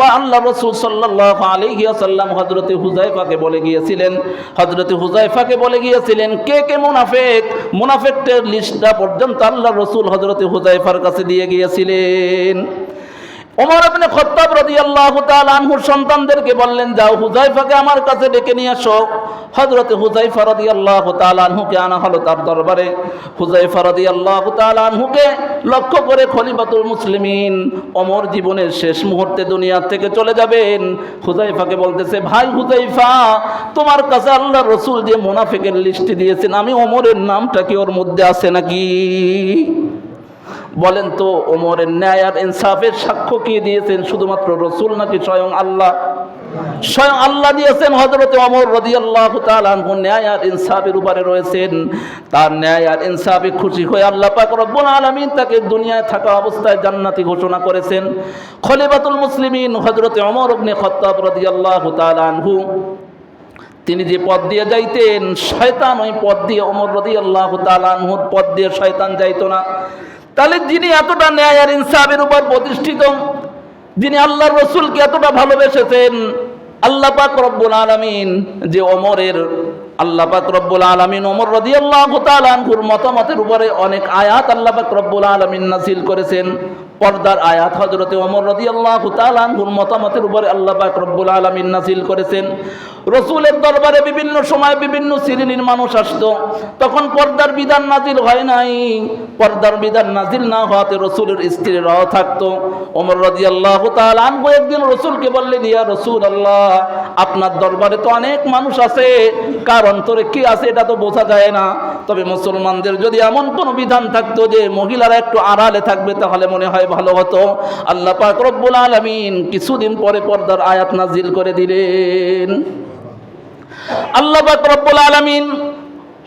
রাসূল সাল্লাল্লাহু আলাইহি ওয়াসাল্লাম হযরতে হুযায়ফাকে বলে গিয়েছিলেন। হযরতে হুযায়ফাকে বলে গিয়েছিলেন কে কে মুনাফিক, মুনাফিকদের লিস্টটা পর্যন্ত আল্লাহ রাসূল হযরতে হুযায়ফার কাছে দিয়ে গিয়েছিলেন। ওমর ইবনে খাত্তাব রাদিয়াল্লাহু তাআলা আনহুর সন্তানদেরকে বললেন, যাও হুযায়ফাকে আমার কাছে ডেকে নিয়ে আসো। হযরতে হুযায়ফা রাদিয়াল্লাহু তাআলা আনহুকে আনা হলো তার দরবারে। হুযায়ফা রাদিয়াল্লাহু তাআলা আনহুকে লক্ষ্য করে খলিফাতুল মুসলিমিন ওমর জীবনের শেষ মুহূর্তে দুনিয়া থেকে চলে যাবেন। হুযায়ফাকে বলতেছে, ভাই হুযায়ফা, তোমার কাছে আল্লাহর রাসূল যে মুনাফিকের লিস্ট দিয়েছেন, আমি ওমরের নামটা কি ওর মধ্যে আছে নাকি? বলেন তো ওমরের ন্যায় আর ইনসাফের সাক্ষ্য কে দিয়েছেন? শুধুমাত্র রসুল নাকি স্বয়ং আল্লাহ? স্বয়ং আল্লাহ দিয়েছেন। হযরত ওমর রাদিয়াল্লাহু তাআলা আনহু ন্যায় আর ইনসাফের উপরে রয়েছেন। তার ন্যায় আর ইনসাফে খুশি হয়ে আল্লাহ পাক রব্বুল আলামিন তাকে দুনিয়ায় থাকা অবস্থায় জান্নাতি ঘোষণা করেছেন। খলিফাতুল মুসলিমিন হযরত ওমর ইবনে খাত্তাব রাদিয়াল্লাহু তাআলা আনহু তিনি যে পথ দিয়ে যাইতেন, শয়তান ওই পথ দিয়ে ওমর রাদিয়াল্লাহু তাআলা আনহুর পথ দিয়ে শয়তান যাইতো না। তাহলে যিনি এতটা ন্যায় আর ইনসাফের উপর প্রতিষ্ঠিত, যিনি আল্লাহর রসুলকে এতটা ভালোবেসেছেন, আল্লাহ পাক রব্বুল আলামিন যে ওমরের আল্লাহ পাক রব্বুল আলামিন ওমর রাদিয়াল্লাহু তাআলা আনহুর মতামতের উপরে অনেক আয়াত আল্লাহ পাক রব্বুল আলামিন নাযিল করেছেন। পর্দার আয়াত হযরতে ওমর রাদিয়াল্লাহু তাআলা আনহুর মতামতের উপরে আল্লাহ পাক রব্বুল আলামিন নাযিল করেছেন। রসুলের দরবারে বিভিন্ন সময় বিভিন্ন শ্রেণীর মানুষ আসতো, তখন পর্দার বিধান নাজিল হয় নাই। পর্দার বিধান নাজিল না হওয়াতে রসুলের স্ত্রীরাও থাকতো। ওমর রাদিয়াল্লাহু তাআলা আনহু একদিন রসুলকে বললেন, ইয়া রাসূলুল্লাহ, আপনার দরবারে তো অনেক মানুষ আছে, কার অন্তরে কি আছে এটা তো বোঝা যায় না। তবে মুসলমানদের যদি এমন কোনো বিধান থাকতো যে মহিলারা একটু আড়ালে থাকবে, তাহলে মনে হয় ভালো হতো। আল্লাহ পাক রব্বুল আলামিন কিছুদিন পরে পর্দার আয়াত নাজিল করে দিলেন। আল্লাহ পাক রব্বুল আলামিন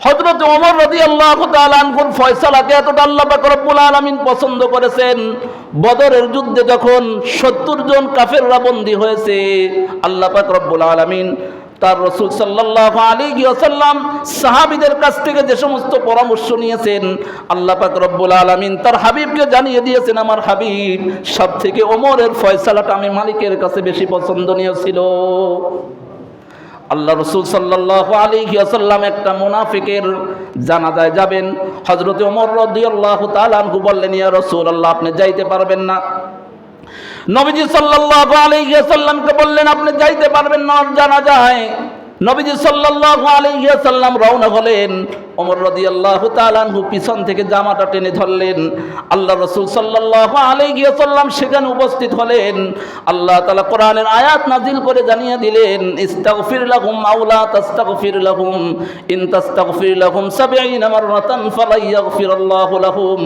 হযরত ওমর রাদিয়াল্লাহু তাআলা আনহুর ফয়সালাকে এতটা আল্লাহ পাক রব্বুল আলামিন পছন্দ করেছেন। বদরের যুদ্ধে যখন 70 জন কাফেররা বন্দী হয়েছে, আল্লাহ পাক রব্বুল আলামিন তার রাসূল সাল্লাল্লাহু আলাইহি ওয়াসাল্লাম সাহাবীদের কাছ থেকে যে সমস্ত পরামর্শ নিয়েছেন, আল্লাহ পাক রব্বুল আলামিন তার হাবিবকে জানিয়ে দিয়েছেন, আমার হাবিব সবথেকে ওমরের ফয়সালাটা আমি মালিকের কাছে বেশি পছন্দনীয় ছিল। আল্লাহ রসুল সাল্লাল্লাহু আলাইহি ওয়াসাল্লাম একটা মুনাফিকের জানাজায় যাবেন। হযরত ওমর রাদিয়াল্লাহু তাআলা আনহু বললেন, ইয়া রাসূলুল্লাহ, আপনি যাইতে পারবেন না। নবীজি সাল্লাল্লাহু আলাইহি ওয়াসাল্লামকে বললেন, আপনি যাইতে পারবেন না জানাজায়। নবীজি সাল্লাল্লাহু আলাইহি ওয়াসাল্লাম রওনা হলেন। ওমর রাদিয়াল্লাহু তাআলা আনহু পিছন থেকে জামাটা টেনে ধরলেন। আল্লাহ রাসূল সাল্লাল্লাহু আলাইহি ওয়াসাল্লাম সেখানে উপস্থিত হলেন। আল্লাহ তাআলা কোরআনের আয়াত নাজিল করে জানিয়ে দিলেন, ইস্তাগফির লাহুম আও লা তাস্তাগফির লাহুম ইন তাস্তাগফির লাহুম 70 মাররাতান ফালা ইয়াগফিরুল্লাহু লাহুম।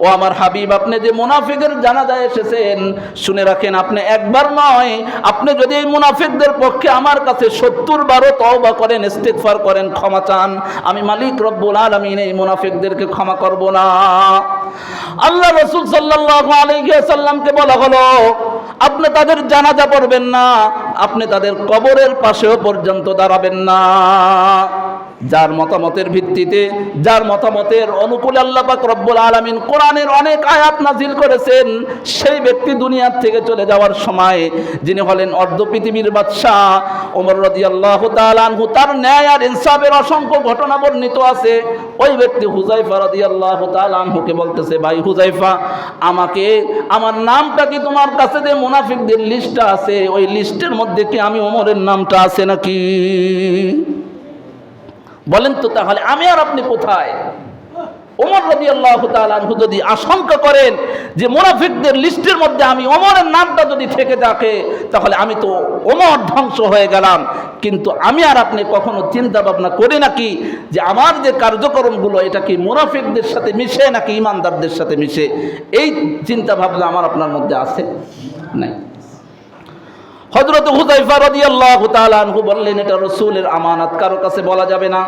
ও আমার হাবিব, আপনি যে মুনাফিকের জানাজায় এসেছেন, শুনে রাখেন, আপনি একবার নয়, আপনি যদি এই মুনাফিকদের পক্ষে আমার কাছে 70 বারও তওবা করেন, ইস্তিগফার করেন, ক্ষমা চান, আমি মালিক রব্বুল আলামিন এই মুনাফিকদেরকে ক্ষমা করব না। আল্লাহ রাসূল সাল্লাল্লাহু আলাইহি ওয়াসাল্লামকে বলা হলো, আপনি তাদের জানাজা পড়বেন না, আপনি তাদের কবরের পাশেও পর্যন্ত দাঁড়াবেন না। যার মতামতের ভিত্তিতে, যার মতামতের অনুকূলে আল্লাহ পাক রব্বুল আলামিন কোরআনের অনেক আয়াত নাজিল করেছেন, সেই ব্যক্তি দুনিয়ার থেকে চলে যাওয়ার সময়, যিনি হলেন অর্ধ পৃথিবীর বাদশা ওমর রাদিয়াল্লাহু তাআলা আনহু, তার ন্যায় আর ইনসাফের অসংখ্য ঘটনা বর্ণিত আছে। ওই ব্যক্তি হুযায়ফা রাদিয়াল্লাহু তাআলা আনহুকে বলতেছে, ভাই হুযায়ফা, আমাকে আমার নামটা কি তোমার কাছে যে মুনাফিকদের লিস্টটা আছে, ওই লিস্টের মধ্যে কি আমি ওমরের নামটা আছে নাকি? বলেন তো, তাহলে আমি আর আপনি কোথায়? ওমর রাদিয়াল্লাহু তাআলা আনহু যদি আশঙ্কা করেন যে মুনাফিকদের লিস্টের মধ্যে আমি ওমরের নামটা যদি থেকে থাকে, তাহলে আমি তো ওমর ধ্বংস হয়ে গেলাম। কিন্তু আমি আর আপনি কখনো চিন্তা ভাবনা করি নাকি যে আমার যে কার্যক্রমগুলো, এটা কি মুনাফিকদের সাথে মিশে নাকি ইমানদারদের সাথে মিশে? এই চিন্তা ভাবনা আমার আপনার মধ্যে আছে? নাই। হযরত হুযায়ফা রাদিয়াল্লাহু তাআলা আনহু বললেন, এটা রাসূলের আমানত, কারো কাছে বলা যাবে না।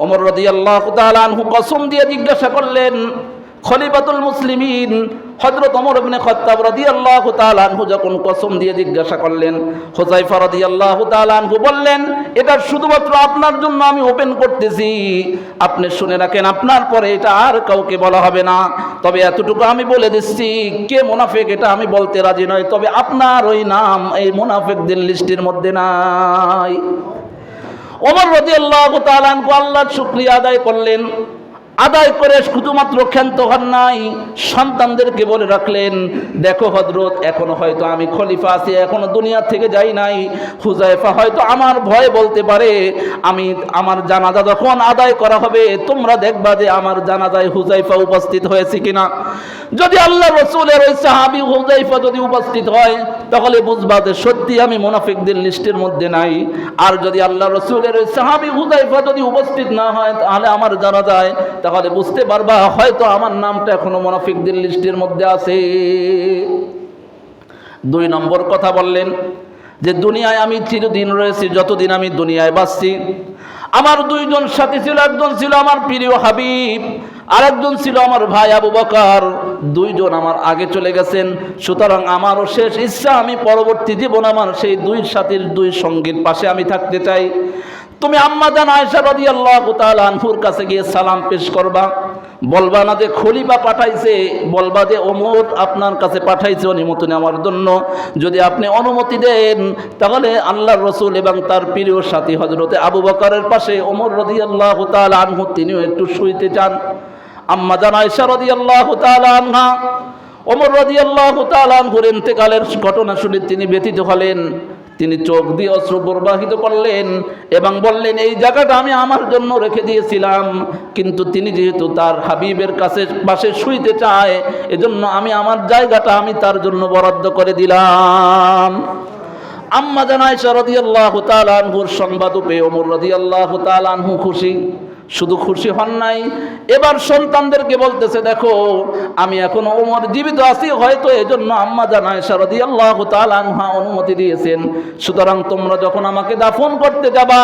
ওমর রাদিয়াল্লাহু তাআলা আনহু কসম দিয়ে জিজ্ঞাসা করলেন, খলিফাতুল মুসলিমিন হযরত ওমর ইবনে খাত্তাব রাদিয়াল্লাহু তাআলা আনহু যখন কসম দিয়ে জিজ্ঞাসা করলেন, হুযায়ফা রাদিয়াল্লাহু তাআলা আনহু বললেন, এটা শুধুমাত্র আপনার জন্য আমি ওপেন করতেছি, আপনি শুনে রাখেন, আপনার পরে এটা আর কাউকে বলা হবে না। তবে এতটুকু আমি বলে দিচ্ছি, কে মুনাফিক এটা আমি বলতে রাজি নই, তবে আপনার ওই নাম এই মুনাফিকদের লিস্টের মধ্যে নাই। ওমর রাদিয়াল্লাহু তাআলা আনহু আল্লাহর শুকরিয়া আদায় করলেন। আদায় করে শুধুমাত্র ক্ষান্ত হন নাই, সন্তানদেরকে বলে রাখলেন, দেখো হযরত, এখনো হয়তো আমি খলিফা আছি, এখনো দুনিয়া থেকে যাই নাই। হুযায়ফা হয়তো আমার ভয় বলতে পারে, আমি আমার জানাজা যখন আদায় করা হবে, তোমরা দেখবা যে আমার জানাজায় হুযায়ফা উপস্থিত হয়েছে কিনা। যদি আল্লাহ রাসূলের ওই সাহাবী হুযায়ফা যদি উপস্থিত হয়, তাহলে বুঝবা যে সত্যি আমি মুনাফিকদের লিস্টের মধ্যে নাই। আর যদি আল্লাহ রসুলের ওই সাহাবী হুযায়ফা যদি উপস্থিত না হয় তাহলে আমার জানা যায়, তাহলে বুঝতে পারবা হয়তো আমার নামটা এখনো মুনাফিকদের লিস্টের মধ্যে আছে। 2 নম্বর কথা বললেন যে দুনিয়ায় আমি চিরদিন রয়েছি, যতদিন আমি দুনিয়ায় বাঁচছি। আমার 2 জন সাথী ছিল, একজন ছিল আমার প্রিয় হাবিব, আর একজন ছিল আমার ভাই আবু বকর। 2 জন আমার আগে চলে গেছেন, সুতরাং আমারও শেষ ইচ্ছা আমি পরবর্তী জীবন আমার সেই 2 সাথীর 2 সঙ্গীর পাশে আমি থাকতে চাই। তুমি আম্মা জান আয়েশা রাদিয়াল্লাহু তাআলা আনহুর কাছে গিয়ে সালাম পেশ করবা, বলবা না যে খলিফা পাঠাইছে, বলবা যে ওমর আপনার কাছে পাঠাইছে অনুমতি নেওয়ার জন্য। যদি আপনি অনুমতি দেন তাহলে আল্লাহর রাসূল এবং তার প্রিয় সাথী হযরতে আবু বকরের পাশে ওমর রাদিয়াল্লাহু তাআলা আনহু তিনিও একটু শুইতে চান। আম্মা জান আয়েশা রাদিয়াল্লাহু তাআলা আনহা ওমর রাদিয়াল্লাহু তাআলা আনহুর ইন্তেকালের ঘটনা শুনে তিনি ব্যথিত হলেন। তিনি চোখ দিয়ে অশ্রু প্রবাহিত করলেন এবং বললেন, এই জায়গাটা আমি আমার জন্য রেখে দিয়েছিলাম, কিন্তু তিনি যেহেতু তার হাবিবের কাছে পাশে শুইতে চায়, এজন্য আমি আমার জায়গাটা আমি তার জন্য বরাদ্দ করে দিলাম। আম্মা জান আয়েশা রাদিয়াল্লাহু তাআলা আনহুর সংবাদ পেয়ে ওমর রাদিয়াল্লাহু তাআলা আনহু খুশি। শুধু খুশি হন নাই, এবার সন্তানদেরকে বলতেছে, দেখো আমি এখনো ওমর জীবিত আছি, হয়তো এজন্য আম্মা জান আয়েশা রাদিয়াল্লাহু তাআলা আনহা অনুমতি দিয়েছেন। সুতরাং তোমরা যখন আমাকে দাফন করতে যাবা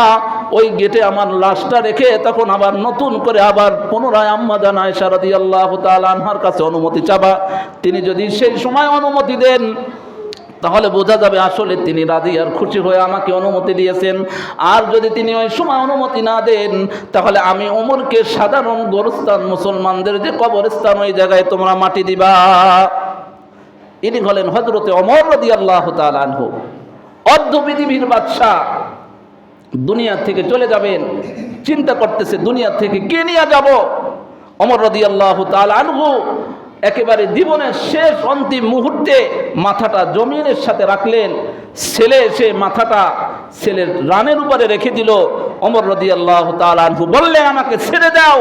ওই গেটে আমার লাশটা রেখে তখন আবার নতুন করে আবার পুনরায় আম্মা জান আয়েশা রাদিয়াল্লাহু তাআলা আনহার কাছে অনুমতি চাবা। তিনি যদি সেই সময় অনুমতি দেন তাহলে বোঝা যাবে আসলে তিনি রাজি আর খুশি হয়ে আমাকে অনুমতি দিয়েছেন। আর যদি তিনি ওই সময় অনুমতি না দেন তাহলে আমি ওমরকে সাধারণ গোরস্থান, মুসলমানদের যে কবরস্থান, ওই জায়গায় তোমরা মাটি দিবা। ইনি হলেন হযরতে ওমর রাদিয়াল্লাহু তাআলা আনহু, অর্ধ পৃথিবীর বাদশা। দুনিয়া থেকে চলে যাবেন, চিন্তা করতেছে দুনিয়া থেকে কে নিয়ে যাব। ওমর রাদিয়াল্লাহু তাআলা আনহু একেবারে জীবনের শেষ অন্তিম মুহূর্তে মাথাটা জমিনের সাথে রাখলেন। ছেলে এসে মাথাটা ছেলের রানের উপরে রেখে দিল। ওমর রাদিয়াল্লাহু তাআলা আনহু বললেন, আমাকে ছেড়ে দাও,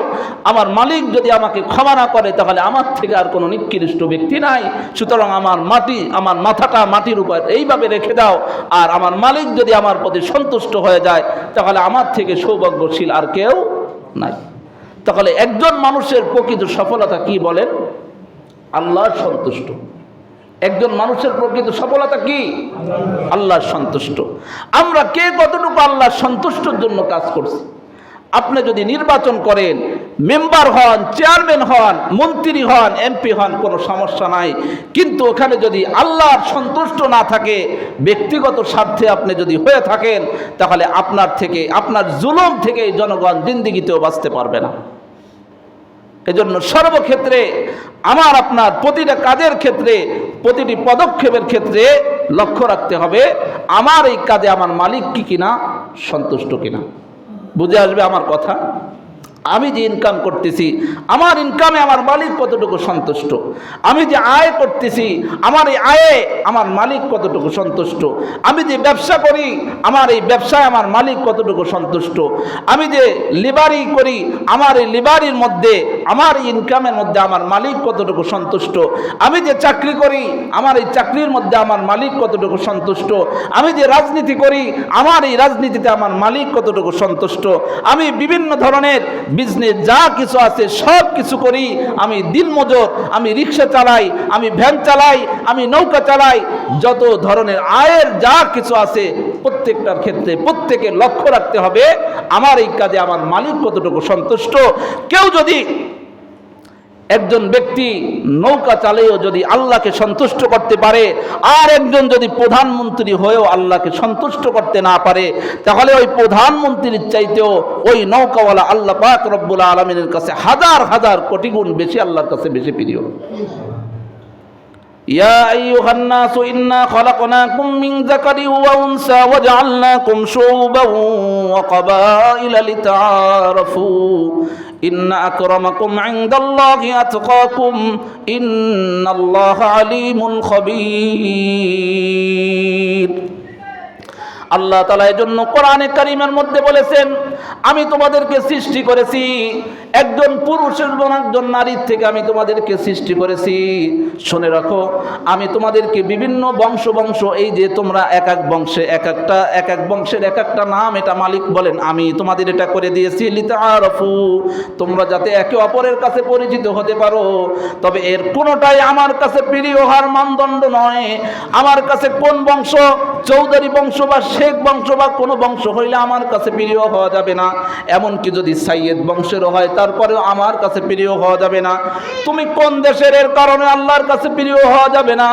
আমার মালিক যদি আমাকে ক্ষমা না করে তাহলে আমার থেকে আর কোনো নিকৃষ্ট ব্যক্তি নাই, সুতরাং আমার মাথাটা মাটির উপর এইভাবে রেখে দাও, আর আমার মালিক যদি আমার প্রতি সন্তুষ্ট হয়ে যায় তাহলে আমার থেকে সৌভাগ্যশীল আর কেউ নাই। তাহলে একজন মানুষের প্রকৃত সফলতা কি বলেন? আল্লাহর সন্তুষ্ট। একজন মানুষের প্রকৃত সফলতা কি? আল্লাহর সন্তুষ্ট। আমরা কে কতটুকু আল্লাহর সন্তুষ্টর জন্য কাজ করছি? আপনি যদি নির্বাচন করেন, মেম্বার হন, চেয়ারম্যান হন, মন্ত্রী হন, এমপি হন, কোনো সমস্যা নাই, কিন্তু ওখানে যদি আল্লাহর সন্তুষ্ট না থাকে, ব্যক্তিগত স্বার্থে আপনি যদি হয়ে থাকেন, তাহলে আপনার থেকে, আপনার জুলুম থেকে জনগণ জিন্দেগিতেও বাঁচতে পারবে না। এজন্য সর্বক্ষেত্রে আমার আপনার প্রতিটা কাজের ক্ষেত্রে, প্রতিটি পদক্ষেপের ক্ষেত্রে লক্ষ্য রাখতে হবে আমার এই কাজে আমার মালিক কি কিনা সন্তুষ্ট কিনা। বুঝে আসবে আমার কথা? আমি যে ইনকাম করতেছি, আমার ইনকামে আমার মালিক কতটুকু সন্তুষ্ট। আমি যে আয় করতেছি, আমার এই আয়ে আমার মালিক কতটুকু সন্তুষ্ট। আমি যে ব্যবসা করি, আমার এই ব্যবসায় আমার মালিক কতটুকু সন্তুষ্ট। আমি যে লেবারি করি, আমার এই লেবারির মধ্যে, আমার এই ইনকামের মধ্যে আমার মালিক কতটুকু সন্তুষ্ট। আমি যে চাকরি করি, আমার এই চাকরির মধ্যে আমার মালিক কতটুকু সন্তুষ্ট। আমি যে রাজনীতি করি, আমার এই রাজনীতিতে আমার মালিক কতটুকু সন্তুষ্ট। আমি বিভিন্ন ধরনের বিজনেস যা কিছু আছে সব কিছু করি, আমি দিনমজুর, আমি রিক্সা চালাই, আমি ভ্যান চালাই, আমি নৌকা চালাই, যত ধরনের আয়ের যা কিছু আছে প্রত্যেকটার ক্ষেত্রে প্রত্যেকে লক্ষ্য রাখতে হবে আমার এই কাজে আমার মালিক কতটুকু সন্তুষ্ট। কেউ যদি, একজন ব্যক্তি নৌকা চালিয়েও যদি আল্লাহকে সন্তুষ্ট করতে পারে, আর একজন যদি প্রধানমন্ত্রী হয়েও আল্লাহকে সন্তুষ্ট করতে না পারে, তাহলে ওই প্রধানমন্ত্রীর চাইতেও ওই নৌকাওয়ালা আল্লাহ পাক রব্বুল আলামিনের কাছে হাজার হাজার কোটি গুণ বেশি আল্লাহর কাছে বেশি প্রিয়। ইয়া আইয়ুহান নাসু ইন্না খালাকনাকুম মিন যাকারিন ওয়া উনসা ওয়া জাআলনাকুম শুউবান ওয়া ক্বাবাইলা লিতাআরাফু ইন্না আকরামাকুম ইনদাল্লাহি আতকাকুম ইন্নাল্লাহা আলীমুন খাবীর। আল্লাহ তাআলা এজন্য কোরআনে কারীমের মধ্যে বলেছেন, আমি তোমাদেরকে সৃষ্টি করেছি একজন পুরুষ এবং একজন নারীর থেকে আমি তোমাদেরকে সৃষ্টি করেছি। শুনে রাখো, আমি তোমাদেরকে বিভিন্ন বংশ এই যে তোমরা এক এক বংশের এক একটা নাম এটা মালিক বলেন আমি তোমাদের এটা করে দিয়েছি লিতাআরাফু, তোমরা যাতে একে অপরের কাছে পরিচিত হতে পারো। তবে এর কোনোটাই আমার কাছে প্রিয় হওয়ার মানদণ্ড নয়। আমার কাছে কোন বংশ, চৌধুরী বংশ বা শেখ বংশ বা কোনো বংশ হইলে আমার কাছে প্রিয় হওয়া যাবে না। এমনকি যদি সাইয়েদ বংশেরও হয় তারপরেও আমার কাছে প্রিয় হওয়া যাবে না। তুমি কোন দেশের এর কারণে আল্লাহর কাছে প্রিয় হওয়া যাবে না।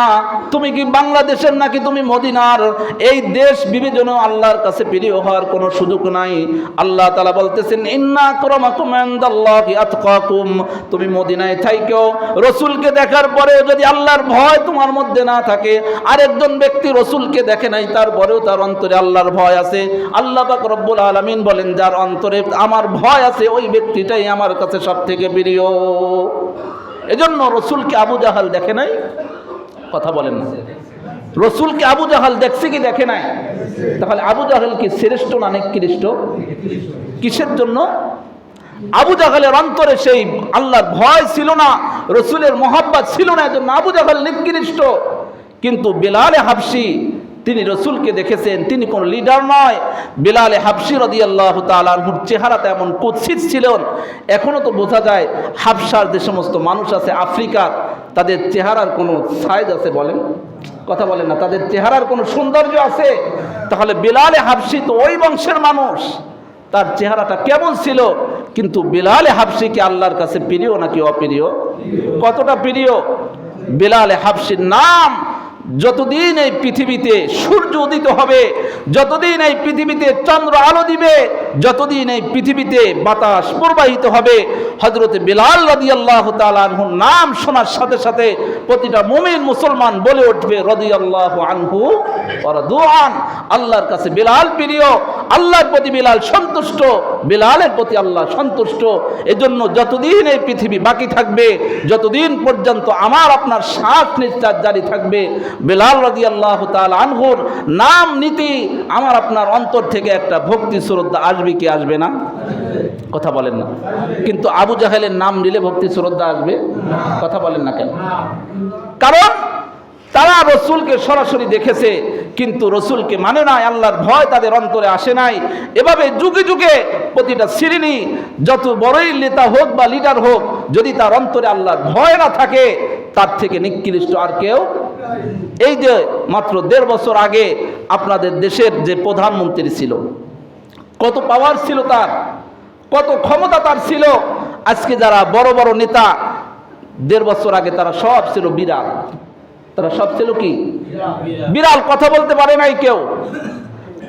তুমি কি বাংলাদেশের নাকি তুমি মদিনার, এই দেশ বিবেচনায় আল্লাহর কাছে প্রিয় হওয়ার কোনো সুযোগ নাই। আল্লাহ তাআলা বলতেছেন, ইন্না আকরামাকুম ইনদাল্লাহি আতকাকুম। তুমি মদিনায় থাইকেও রাসূলকে দেখার পরেও যদি আল্লাহর ভয় তোমার মধ্যে না থাকে, আরেকজন ব্যক্তি রাসূলকে দেখে নাই তারপরেও তার অন্তরে আল্লাহর ভয় আছে, আল্লাহ পাক রব্বুল আলামিন বলেন যার অন্তরে আমার ভয় আছে ওই ব্যক্তিটাই আমার কাছে সবথেকে প্রিয়। এজন্য রাসূলকে আবু জাহাল দেখে নাই, কথা বলেন না। রাসূলকে আবু জাহাল দেখছে কি দেখে নাই? তাহলে আবু জাহাল কি শ্রেষ্ঠ না নিকৃষ্ট? কিসের জন্য? আবু জাহালের অন্তরে সেই আল্লাহর ভয় ছিল না, রাসূলের মহব্বত ছিল না, এজন্য আবু জাহাল নিকৃষ্ট। কিন্তু বেলালে হাবশি তিনি রাসূলকে দেখেছেন, তিনি কোন লিডার নয়। বেলালে হাবশি রাদিয়াল্লাহু তাআলা আনহুর চেহারাটা এমন কুৎসিত ছিলেন, এখনো তো বোঝা যায় হাবশার যে সমস্ত মানুষ আছে আফ্রিকার, তাদের চেহারার কোনো সাইজ আছে বলেন, কথা বলেন না, তাদের চেহারার কোনো সৌন্দর্য আছে? তাহলে বেলালে হাবশি তো ওই বংশের মানুষ, তার চেহারাটা কেমন ছিল? কিন্তু বেলালে হাবশি কি আল্লাহর কাছে প্রিয় নাকি অপ্রিয়? কতটা প্রিয়? বেলালে হাবশির নাম যতদিন এই পৃথিবীতে সূর্য উদিত হবে, যতদিন এই পৃথিবীতে চন্দ্র আলো দিবে, যতদিন এই পৃথিবীতে বাতাস প্রবাহিত হবে, হযরতে বেলাল রাদিয়াল্লাহু তাআলা আনহুর নাম শোনার সাথে সাথে প্রতিটা মুমিন মুসলমান বলে উঠবে রাদিয়াল্লাহু আনহু ওয়া রাদুআন। আল্লাহর কাছে বেলাল প্রিয়, আল্লাহর প্রতি বেলাল সন্তুষ্ট, বেলালের প্রতি আল্লাহ সন্তুষ্ট। এজন্য যতদিন এই পৃথিবী বাকি থাকবে, যতদিন পর্যন্ত আমার আপনার শ্বাস নিঃশ্বাস জারি থাকবে, বেলাল রাদিয়াল্লাহু তাআলা আনহুর নাম নীতি আমার আপনার অন্তর থেকে একটা ভক্তি শ্রদ্ধা আসবে কি আসবে না? কথা বলেন না। কিন্তু আবু জাহেলের নাম নিলে ভক্তি শ্রদ্ধা আসবে? কথা বলেন না কেন? কারণ তারা রাসূলকে সরাসরি দেখেছে কিন্তু রাসূলকে মানে নাই, আল্লাহর ভয় তাদের অন্তরে আসে নাই। এভাবে যুগে যুগে প্রতিটা শ্রেণী যত বড়ই নেতা হোক বা লিডার হোক, যদি তার অন্তরে আল্লাহর ভয় না থাকে তার থেকে নিকৃষ্ট আর কেউ। এই যে মাত্র 1.5 বছর আগে আপনাদের দেশের যে প্রধানমন্ত্রী ছিল, কত পাওয়ার ছিল তার, কত ক্ষমতা তার ছিল। আজকে যারা বড় বড় নেতা 1.5 বছর আগে তারা সব ছিল বিড়াল, তারা সব ছিল কি বিড়াল, কথা বলতে পারে নাই কেউ।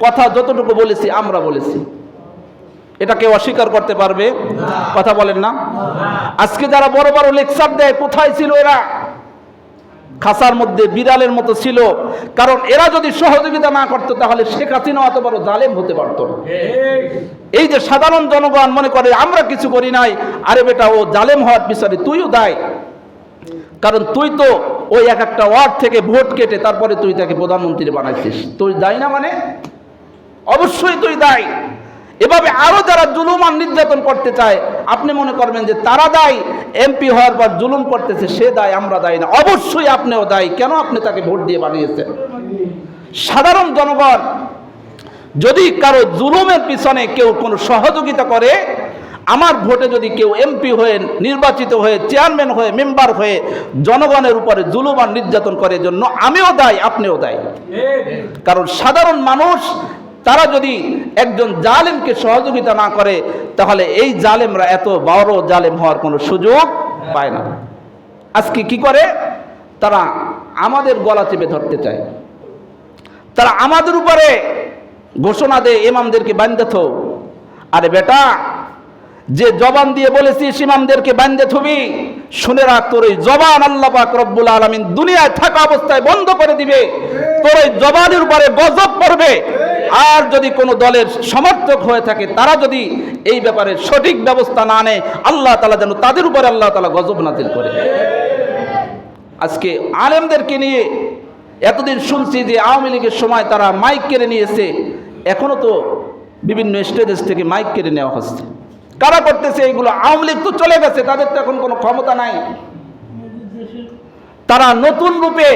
কথা যতটুকু বলেছি আমরা বলেছি, এটা কেউ অস্বীকার করতে পারবে? কথা বলেন না। আজকে যারা বড় বড় লেকচার দেয়, কোথায় ছিল এরা? খাসার মধ্যে বিড়ালের মতো ছিল। কারণ এরা যদি সহযোগিতা না করতো তাহলে শেখ হাসিনা অত বড় জালেম হতে পারতো না। এই যে সাধারণ জনগণ মনে করে আমরা কিছু করি নাই, আরে বেটা ও জালেম হওয়ার পিছনে তুইও দায়। কারণ তুই তো ওই একটা ওয়ার্ড থেকে ভোট কেটে তারপরে তুই তাকে প্রধানমন্ত্রী বানাইছিস, তুই দায়ী না? মানে অবশ্যই তুই দায়ী। এভাবে আরো যারা জুলুম আর নির্যাতন করতে চায়, আপনি মনে করবেন যে তারা দায়ী, এমপি হওয়ার পর জুলুম করতেছে সে দায়ী, আমরা দায়ী না। অবশ্যই আপনিও দায়ী। কেন? আপনি তাকে ভোট দিয়ে বানিয়েছেন। সাধারণ জনগণ যদি কারো জুলুমের পিছনে কেউ কোনো সহযোগিতা করে, আমার ভোটে যদি কেউ এমপি হয়ে নির্বাচিত হয়ে চেয়ারম্যান হয়ে মেম্বার হয়ে জনগণের উপরে জুলুম আর নির্যাতন করে, জন্য আমিও দায়ী, আপনিও দায়ী। কারণ সাধারণ মানুষ তারা যদি একজন জালেমকে সহযোগিতা না করে তাহলে এই জালেমরা এত বড় জালেম হওয়ার কোনো সুযোগ পায় না। আজকে কি করে? তারা আমাদের গলা চেপে ধরতে চায়, তারা আমাদের উপরে ঘোষণা দেয় ইমামদেরকে বান্ধে থো। আরে বেটা, যে জবান দিয়ে বলেছিস ইমামদেরকে বান্ধে থবি, শুনে রাখ তোর এই জবান আল্লাহ পাক রব্বুল আলামিন দুনিয়ায় থাকা অবস্থায় বন্ধ করে দিবে। তোর এই জবানের উপরে গজব পড়বে। আর যদি কোনো দলের সমর্থক হয়ে থাকে, তারা যদি এই ব্যাপারে সঠিক ব্যবস্থা না নেয়, আল্লাহ তাআলা যেন তাদের উপরে আল্লাহ তাআলা গজব নাযিল করে। আজকে আলেমদেরকে নিয়ে এতদিন শুনছি যে আওয়ামী লীগের সময় তারা মাইক কেড়ে নিয়েছে, এখনো তো বিভিন্ন স্টেজ থেকে মাইক কেড়ে নেওয়া হচ্ছে। কারা করতেছে এগুলো? আওয়ামী লীগ তো চলে গেছে, তাদের তো এখন কোনো ক্ষমতা নাই। তারা নতুন রূপে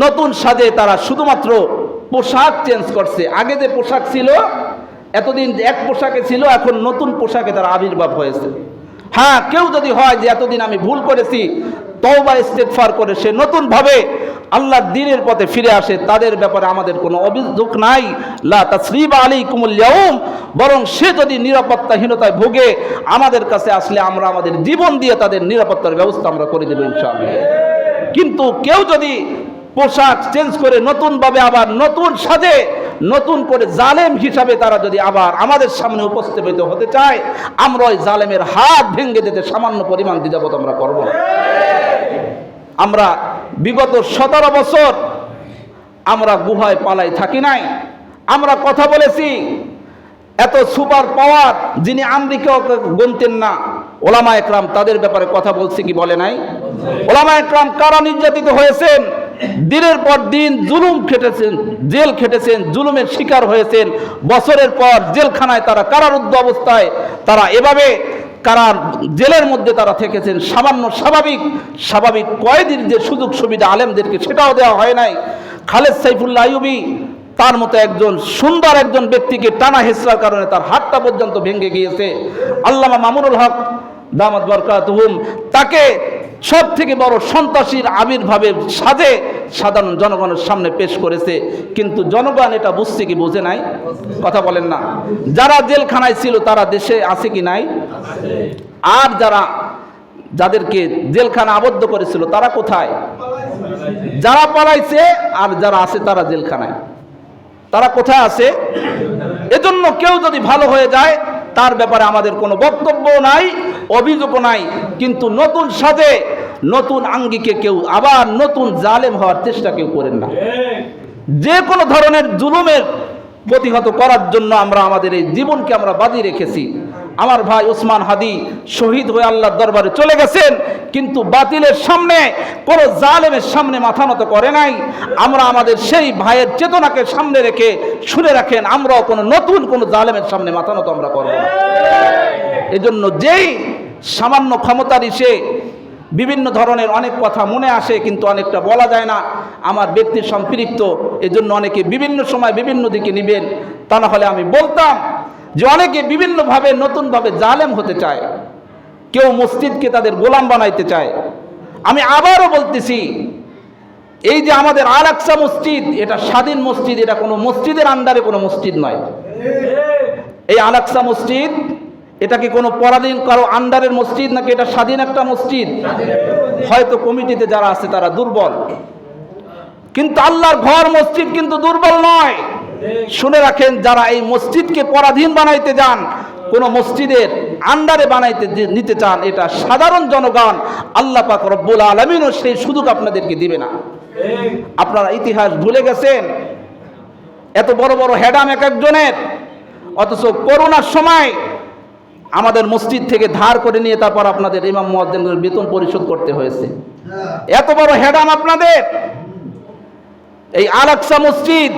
নতুন সাজে তারা শুধুমাত্র পোশাক চেঞ্জ করছে। আগে যে পোশাক ছিল, এতদিন এক পোশাকে ছিল, এখন নতুন পোশাকে তারা আবির্ভাব হয়েছে। হ্যাঁ, কেউ যদি হয় যে এতদিন আমি ভুল করেছি, তওবা ইস্তেগফার করে সে নতুনভাবে আল্লাহর দ্বীনের পথে ফিরে আসে, তাদের ব্যাপারে আমাদের কোনো অভিযোগ নাই। লা তাসরিবা আলাইকুমুল ইয়াউম, বরং সে যদি নিরাপত্তাহীনতায় ভোগে আমাদের কাছে আসলে আমরা আমাদের জীবন দিয়ে তাদের নিরাপত্তার ব্যবস্থা আমরা করে দেব ইনশাআল্লাহ। কিন্তু কেউ যদি পোশাক চেঞ্জ করে নতুনভাবে আবার নতুন সাজে নতুন করে জালেম হিসাবে তারা যদি আবার আমাদের সামনে উপস্থাপিত হতে চায়, আমরা ওই জালেমের হাত ভেঙে দিতে সামান্য পরিমাণ দ্বিধাবোধ আমরা করব না। আমরা বিগত 17 বছর আমরা গুহায় পালাই থাকি নাই। আমরা কথা বলেছি, এত সুপার পাওয়ার যিনি আমেরিকাও গণতেন না, ওলামা একরাম তাদের ব্যাপারে কথা বলছি কি বলে নাই? ওলামা একরাম কারা নির্যাতিত হয়েছেন, দিনের পর দিন জুলুম খেটেছেন, জেল খেটেছেন, জুলুমের শিকার হয়েছেন, বছরের পর জেলখানায় তারা কারারুদ্ধ অবস্থায় তারা এভাবে কারার জেলের মধ্যে তারা থেকেছেন। স্বাভাবিক কয়েদির যে সুযোগ সুবিধা আলেমদেরকে সেটাও দেওয়া হয় নাই। খালেদ সাইফুল্লাহ আইয়ুবী তার মতো একজন সুন্দর একজন ব্যক্তিকে টানা হেঁচড়ার কারণে তার হাতটা পর্যন্ত ভেঙে গিয়েছে। আল্লামা মামুনুল হক দামাত বরকাতুহুম তাকে সব থেকে বড় সন্ত্রাসীর আবির্ভাবে সাজে সাধারণ জনগণের সামনে পেশ করেছে, কিন্তু জনগণ এটা বুঝছে কি বুঝে নাই? কথা বলেন না। যারা জেলখানায় ছিল তারা দেশে আছে কি নাই? আর যাদেরকে জেলখানা আবদ্ধ করেছিল তারা কোথায়? যারা পালাইছে আর যারা আছে তারা জেলখানায়, তারা কোথায় আছে? এজন্য কেউ যদি ভালো হয়ে যায় তার ব্যাপারে আমাদের কোনো বক্তব্য নাই, অভিযোগও নাই, কিন্তু নতুন সাজে নতুন আঙ্গিকে কেউ আবার নতুন জালেম হওয়ার চেষ্টা কেউ করেন না। যে কোনো ধরনের জুলুমের প্রতিহত করার জন্য আমরা আমাদের এই জীবনকে আমরা বাজি রেখেছি। আমার ভাই ওসমান হাদি শহীদ হয়ে আল্লাহর দরবারে চলে গেছেন, কিন্তু বাতিলের সামনে কোনো জালেমের সামনে মাথা নত করে নাই। আমরা আমাদের সেই ভাইয়ের চেতনাকে সামনে রেখে শুনে রাখেন, আমরাও নতুন কোনো জালেমের সামনে মাথা নত আমরা করব না। এজন্য যেই সামান্য ক্ষমতার এসে বিভিন্ন ধরনের অনেক কথা মনে আসে, কিন্তু অনেকটা বলা যায় না, আমার ব্যক্তি সম্পৃক্ত, এজন্য অনেকে বিভিন্ন সময় বিভিন্ন দিকে নিবেন। তা না হলে আমি বলতাম যে অনেকে বিভিন্নভাবে নতুনভাবে জালেম হতে চায়, কেউ মসজিদকে তাদের গোলাম বানাইতে চায়। আমি আবারও বলতেছি, এই যে আমাদের আল আকসা মসজিদ, এটা স্বাধীন মসজিদ, এটা কোনো মসজিদের আন্ডারে কোনো মসজিদ নয়। এই আল আকসা মসজিদ এটা কি কোনো পরাধীন কারো আন্ডারের মসজিদ নাকি এটা স্বাধীন একটা মসজিদ? হয়তো কমিটিতে যারা আছে তারা দুর্বল, কিন্তু আল্লাহর ঘর মসজিদ কিন্তু দুর্বল নয়। শুনে রাখেন, যারা এই মসজিদকে পরাধীন বানাইতে যান, কোন মসজিদের আন্ডারে বানাইতে নিতে চান, এটা সাধারণ জনগণ আল্লাহ পাক রব্বুল আলামিনও সেই সুযোগ আপনাদেরকে দিবে না। আপনারা ইতিহাস ভুলে গেছেন, এত বড় বড় হেডাম এক একজনের, অথচ করোনার সময় আমাদের মসজিদ থেকে ধার করে নিয়ে তারপর আপনাদের ইমাম মুয়াজ্জিনদের বেতন পরিশোধ করতে হয়েছে। এত বড় হেডাম আপনাদের। এই আল আকসা মসজিদ,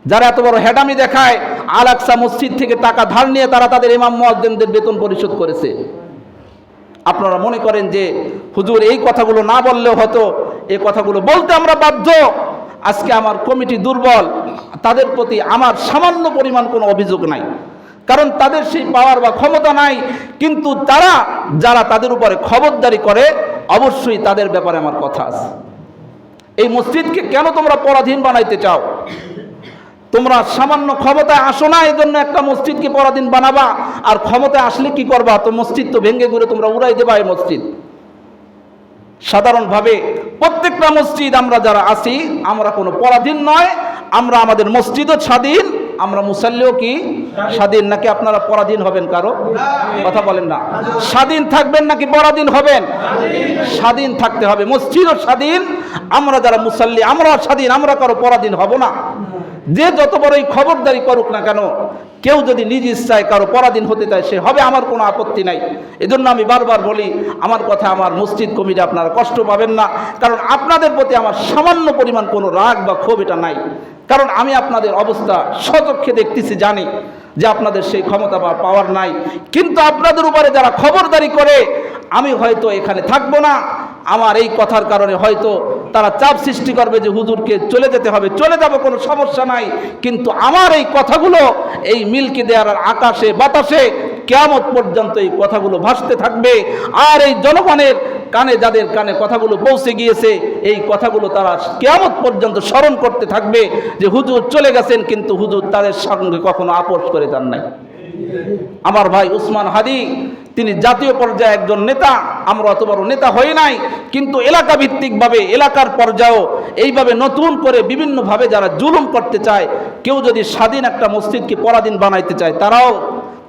যারা এত বড় হেডামি দেখায়, আল আকসা মসজিদ থেকে টাকা ধার নিয়ে তারা তাদের ইমাম মুয়াজ্জিনদের বেতন পরিশোধ করেছে। আপনারা মনে করেন যে হুজুর এই কথাগুলো না বললেও হতো, এই কথাগুলো বলতে আমরা বাধ্য। আজকে আমার কমিটি দুর্বল, তাদের প্রতি আমার সামান্য পরিমাণ কোনো অভিযোগ নাই, কারণ তাদের সেই পাওয়ার বা ক্ষমতা নাই। কিন্তু যারা তাদের উপরে খবরদারি করে, অবশ্যই তাদের ব্যাপারে আমার কথা আছে। এই মসজিদকে কেন তোমরা পরাধীন বানাইতে চাও? তোমরা সামান্য ক্ষমতায় আসো না, এই জন্য একটা মসজিদকে পরাধীন বানাবা, আর ক্ষমতায় আসলে কি করবা? তো মসজিদ তো ভেঙে ঘুরে তোমরা উড়াই দেবা। এই মসজিদ সাধারণভাবে প্রত্যেকটা মসজিদ আমরা যারা আছি, আমরা কোনো পরাধীন নয়, আমরা আমাদের মসজিদও স্বাধীন, আমরা মুসাল্লিও কি স্বাধীন। নাকি আপনারা পরাধীন হবেন কারো? কথা বলেন না। স্বাধীন থাকবেন নাকি পরাধীন হবেন? স্বাধীন থাকতে হবে। মসজিদও স্বাধীন, আমরা যারা মুসাল্লি আমরাও স্বাধীন, আমরা কারো পরাধীন হব না। যে যত বড়ই খবরদারি করুক না কেন, কেউ যদি নিজ ইচ্ছায় কারো পরাধীন হতে চায় সে হবে, আমার কোনো আপত্তি নাই। এজন্য আমি বারবার বলি, আমার কথা আমার মসজিদ কমিটি আপনারা কষ্ট পাবেন না, কারণ আপনাদের প্রতি আমার সামান্য পরিমাণ কোনো রাগ বা ক্ষোভ এটা নাই। কারণ আমি আপনাদের অবস্থা সচক্ষে দেখতেছি, জানি যে আপনাদের সেই ক্ষমতা বা পাওয়ার নাই। কিন্তু আপনাদের উপরে যারা খবরদারি করে, আমি হয়তো এখানে থাকবো না, আমার এই কথার কারণে হয়তো তারা চাপ সৃষ্টি করবে যে হুজুরকে চলে যেতে হবে, চলে যাব, কোনো সমস্যা নাই। কিন্তু আমার এই কথাগুলো এই মিল্কি দেয়ার আকাশে বাতাসে কিয়ামত পর্যন্ত এই কথাগুলো ভাসতে থাকবে। আর এই জনগণের কানে, যাদের কানে কথাগুলো পৌঁছে গিয়েছে, এই কথাগুলো তারা কিয়ামত পর্যন্ত স্মরণ করতে থাকবে যে হুজুর চলে গেছেন, কিন্তু হুজুর তাদের সঙ্গে কখনো আপোষ করে যান নাই। আমার ভাই উসমান হাদি তিনি জাতীয় পর্যায়ে একজন নেতা, আমরা অত বড় নেতা হই নাই, কিন্তু এলাকা ভিত্তিকভাবে এলাকার পর্যায়েও এইভাবে নতুন করে বিভিন্নভাবে যারা জুলুম করতে চায়, কেউ যদি স্বাধীন একটা মসজিদকে পরাধীন বানাইতে চায়, তারাও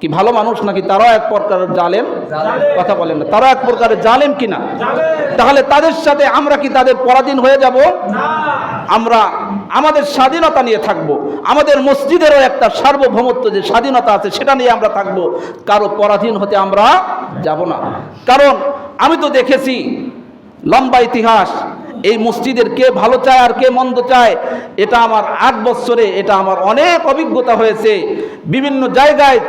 কি ভালো মানুষ নাকি? তারাও এক প্রকারের জালেম। কথা বলেন না, তারাও এক প্রকারের জালেম কিনা? তাহলে তাদের সাথে আমরা কি তাদের পরাধীন হয়ে যাব? আমরা আমাদের স্বাধীনতা নিয়ে থাকবো, আমাদের মসজিদেরও একটা সার্বভৌমত্ব যে স্বাধীনতা আছে সেটা নিয়ে আমরা থাকবো, কারো পরাধীন হতে আমরা যাব না। কারণ আমি তো দেখেছি লম্বা ইতিহাস, এই মসজিদের কে ভালো চায় আর কে মন্দ চায়, এটা আমার 8 বছরে এটা আমার অনেক অভিজ্ঞতা হয়েছে। বিভিন্ন জায়গায়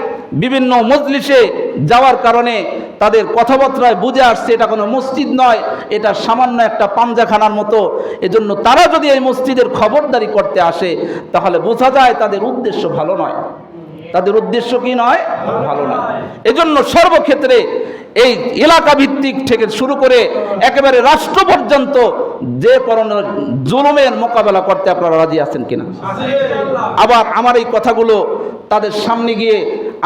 বিভিন্ন মজলিসে যাওয়ার কারণে তাদের কথাবার্তায় বুঝে আসছে এটা কোনো মসজিদ নয়, এটা সামান্য একটা পাঞ্জাখানার মতো। এজন্য তারা যদি এই মসজিদের খবরদারি করতে আসে, তাহলে বোঝা যায় তাদের উদ্দেশ্য ভালো নয়। তাদের উদ্দেশ্য কি নয়? ভালো নয়। এজন্য সর্বক্ষেত্রে এই এলাকা ভিত্তিক থেকে শুরু করে একেবারে রাষ্ট্র পর্যন্ত যে কোনো জুলুমের মোকাবেলা করতে আপনারা রাজি আছেন কিনা? আবার আমার এই কথাগুলো তাদের সামনে গিয়ে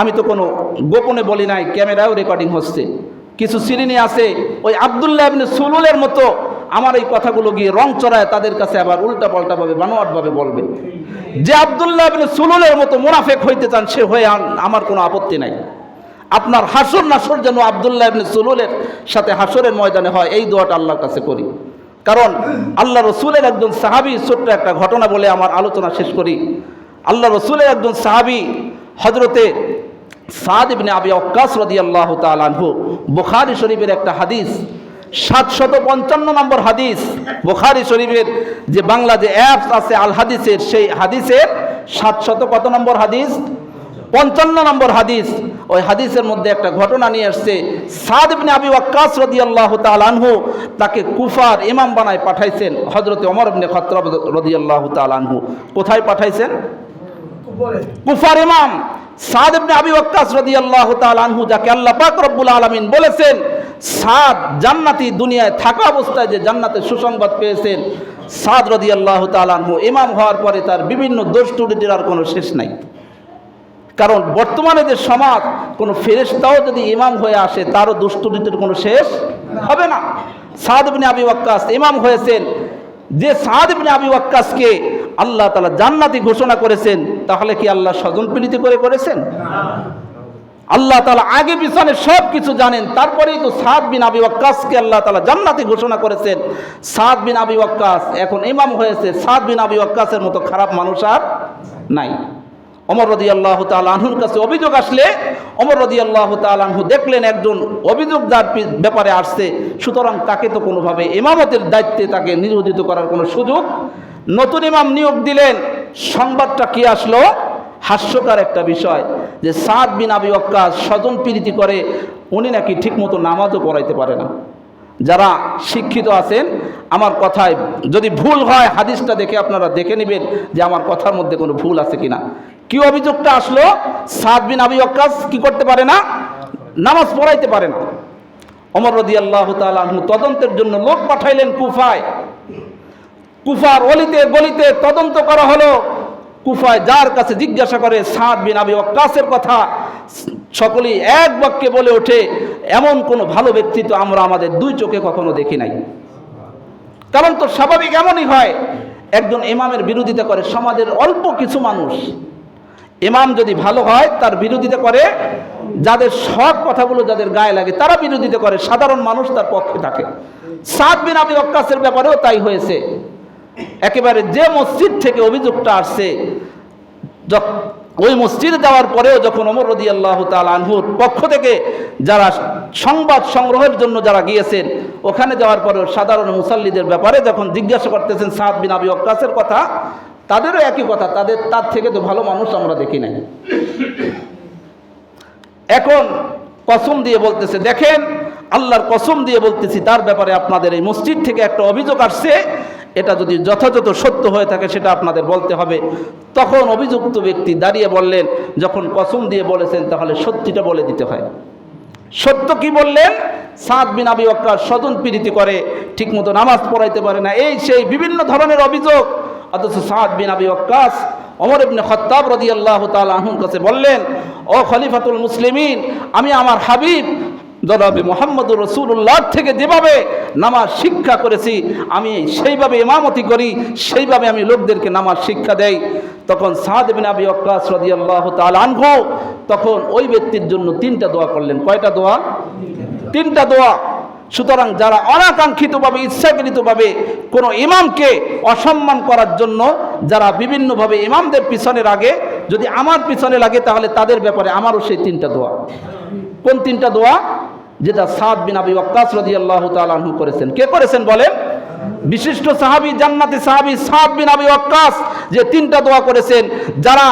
আমি তো কোনো গোপনে বলি নাই, ক্যামেরাও রেকর্ডিং হচ্ছে। কিছু শ্রেণী আছে ওই আব্দুল্লাহ ইবনে সুলুলের মতো আমার এই কথাগুলো গিয়ে রং চড়ায় তাদের কাছে আবার উল্টা পাল্টা ভাবে বানোয়াটভাবে বলবে। যে আব্দুল্লাহ ইবনে সুলুলের মতো মুনাফিক হইতে চান সে হয়ে আমার কোনো আপত্তি নাই। আপনার হাসর নাসর যেন আব্দুল্লাহ ইবনে সুলুলের সাথে হাসরের ময়দানে হয়, এই দোয়াটা আল্লাহর কাছে করি। কারণ আল্লাহ রসুলের একজন সাহাবী, ছোট্ট একটা ঘটনা বলে আমার আলোচনা শেষ করি। আল্লাহ রসুলের একজন সাহাবী হযরতে সাদ ইবনে আবি ওয়াক্কাস রাদিয়াল্লাহু তাআলা আনহু, বুখারী শরীফের একটা হাদিস, 755 নম্বর হাদিস, বুখারী শরীফের যে বাংলা যে অ্যাপস আছে আল হাদিসের, সেই হাদিসের 700 কত নম্বর হাদিস? 55 নম্বর হাদিস। ওই হাদিসের মধ্যে একটা ঘটনা নিয়ে আসছে। সাদ ইবনে আবি ওয়াক্কাস রাদিয়াল্লাহু তাআলা আনহু তাকে কুফার ইমাম বানায় পাঠাইছেন হযরতে ওমর ইবনে খাত্তাব রাদিয়াল্লাহু তাআলা আনহু। কোথায় পাঠাইছেন? কুফার ইমাম সাদ ইবনে আবি ওয়াক্কাস রাদিয়াল্লাহু তাআলা আনহু, যাকে আল্লাহ পাক রব্বুল আলামিন বলেছেন সাদ জান্নাতি, দুনিয়ায় থাকা অবস্থায় যে জান্নাতের সুসংবাদ পেয়েছেন, সাদ রাদিয়াল্লাহু তাআলা আনহু ইমাম হওয়ার পরে তার বিভিন্ন দোষ ত্রুটির আর কোনো শেষ নাই। কারণ বর্তমানে যে সমাজ, কোনো ফেরেশতাও যদি ইমাম হয়ে আসে তারও দোষ ত্রুটির কোনো শেষ হবে না। সাদ ইবনে আবি ওয়াক্কাস ইমাম হয়েছেন। যে সাদ ইবনে আবি ওয়াক্কাসকে আল্লাহ তাআলা জান্নাতি ঘোষণা করেছেন, তাহলে কি আল্লাহ স্বজনপ্রীতি করে করেছেন? আল্লাহ তাআলা আগে পিছনে সব কিছু জানেন, তারপরেই তো সাদ বিন আবি ওয়াক্কাসকে আল্লাহ তাআলা জান্নাতি ঘোষণা করেছেন। সাদ বিন আবি ওয়াক্কাস এখন ইমাম হয়েছে। সাদ বিন আবি ওয়াক্কাসের মতো খারাপ মানুষ আর নাই। ওমর রাদিয়াল্লাহু তাআলা আনহুর কাছে অভিযোগ আসলে ওমর রাদিয়াল্লাহু তাআলা আনহু দেখলেন একজন অভিযোগদার ব্যাপারে আসছে, সুতরাং তাকে তো কোনোভাবে ইমামতের দায়িত্বে তাকে নিয়োজিত করার কোনো সুযোগ, নতুন ইমাম নিয়োগ দিলেন। সংবাদটা কি আসলো? হাস্যকর একটা বিষয় যে সাদ বিন আবি ওয়াক্কাস স্বজন প্রীতি করে, উনি নাকি ঠিকমতো নামাজও পড়াইতে পারে না। যারা শিক্ষিত আছেন, আমার কথায় যদি ভুল হয় হাদিসটা দেখে আপনারা দেখে নেবেন যে আমার কথার মধ্যে কোনো ভুল আছে কিনা। কি অভিযোগটা আসলো? সাদ বিন আবি ওয়াক্কাস কি করতে পারে না? নামাজ পড়াইতে পারে না। ওমর রাদিয়াল্লাহু তাআলা আনহু তদন্তের জন্য লোক পাঠাইলেন কুফায়। কুফার অলিতে গলিতে তদন্ত করা হলো। কুফায় যার কাছে জিজ্ঞাসা করে সাদ বিন আবি ওয়াক্কাসের কথা, সকলেই এক বাক্যে বলে ওঠে, এমন কোনো ভালো ব্যক্তি তো আমরা আমাদের দুই চোখে কখনো দেখি নাই। কারণ তো স্বাভাবিক এমনই হয়, একজন ইমামের বিরোধিতা করে সমাজের অল্প কিছু মানুষ। ইমাম যদি ভালো হয় তার বিরোধিতা করে যাদের সব কথাগুলো যাদের গায়ে লাগে তারা বিরোধিতা করে, সাধারণ মানুষ তার পক্ষে থাকে। সাদ বিন আবি ওয়াক্কাসের ব্যাপারেও তাই হয়েছে। একেবারে যে মসজিদ থেকে অভিযোগটা আসছে ওই মসজিদে যাওয়ার পরেও যখন ওমর রাদিয়াল্লাহু তাআলা আনহুর পক্ষ থেকে যারা সংবাদ সংগ্রহের জন্য যারা গিয়েছেন, ওখানে যাওয়ার পরেও সাধারণ মুসাল্লিদের ব্যাপারে যখন জিজ্ঞাসা করতেছেন সাদ বিন আবি ওয়াক্কাসের কথা, তাদেরও একই কথা, তার থেকে তো ভালো মানুষ আমরা দেখি নাই। এখন কসম দিয়ে বলতেছে, দেখেন আল্লাহর কসম দিয়ে বলতেছি, তার ব্যাপারে আপনাদের এই মসজিদ থেকে একটা অভিযোগ আসছে, এটা যদি যথাযথ সত্য হয়ে থাকে সেটা আপনাদের বলতে হবে। তখন অভিযুক্ত ব্যক্তি দাঁড়িয়ে বললেন, যখন কসম দিয়ে বলেছেন তাহলে সত্যিটা বলে দিতে হয়। সত্য কি বললেন? সাদ বিন আবি ওয়াক্কাস স্বজন প্রীতি করে, ঠিকমতো নামাজ পড়াইতে পারে না, এই সেই বিভিন্ন ধরনের অভিযোগ। অথচ সাদ বিন আবি ওয়াক্কাস ওমর ইবনে খাত্তাব রাদিয়াল্লাহু তাআলা আনহুর কাছে বললেন, ও খলিফাতুল মুসলিমিন, আমি আমার হাবিব জনাবে মুহাম্মদুর রাসূলুল্লাহ থেকে যেভাবে নামাজ শিক্ষা করেছি, আমি সেইভাবে ইমামতি করি, সেইভাবে আমি লোকদেরকে নামাজ শিক্ষা দেই। তখন সাদ বিন আবি ওয়াক্কাস রাদিয়াল্লাহু তাআলা আনহু তখন ওই ব্যক্তির জন্য 3টা দোয়া করলেন। কয়টা দোয়া? 3টা দোয়া। সুতরাং যারা অনাকাঙ্ক্ষিতভাবে ইচ্ছাকৃতভাবে কোনো ইমামকে অসম্মান করার জন্য যারা বিভিন্নভাবে ইমামদের পিছনে লাগে, যদি আমার পিছনে লাগে তাহলে তাদের ব্যাপারে আমারও সেই 3টা দোয়া। কোন 3টা দোয়া? যেটা সাদ বিন আবি ওয়াক্কাস রাদিয়াল্লাহু তাআলা আনহু করেছেন। কে করেছেন বলেন? বিশিষ্ট সাহাবী, জান্নাতি সাহাবী সাদ বিন আবি ওয়াক্কাস যে 3টা দোয়া করেছেন, যারা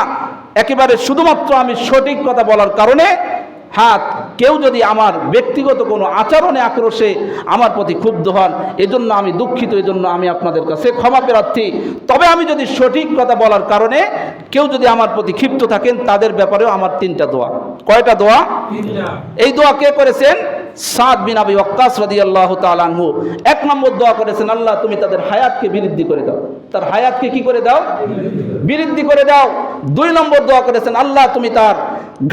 একেবারে শুধুমাত্র আমি সঠিক কথা বলার কারণে, কেউ যদি আমার ব্যক্তিগত কোনো আচরণে আক্রোশে আমার প্রতি ক্ষুব্ধ হন, এজন্য আমি দুঃখিত, এজন্য আমি আপনাদের কাছে ক্ষমা প্রার্থী। তবে আমি যদি সঠিক কথা বলার কারণে কেউ যদি আমার প্রতি ক্ষিপ্ত থাকেন, তাদের ব্যাপারেও আমার 3টা দোয়া। কয়টা দোয়া? এই দোয়া কে করেছেন? সাদ বিন আবি ওয়াক্কাস রাদিয়াল্লাহু তাআলা আনহু। 1 নম্বর দোয়া করেছেন, আল্লাহ তুমি তাদের হায়াতকে বৃদ্ধি করে দাও, তার হায়াতকে কি করে দাও? বৃদ্ধি করে দাও। 2 নম্বর দোয়া করেছেন, আল্লাহ তুমি তার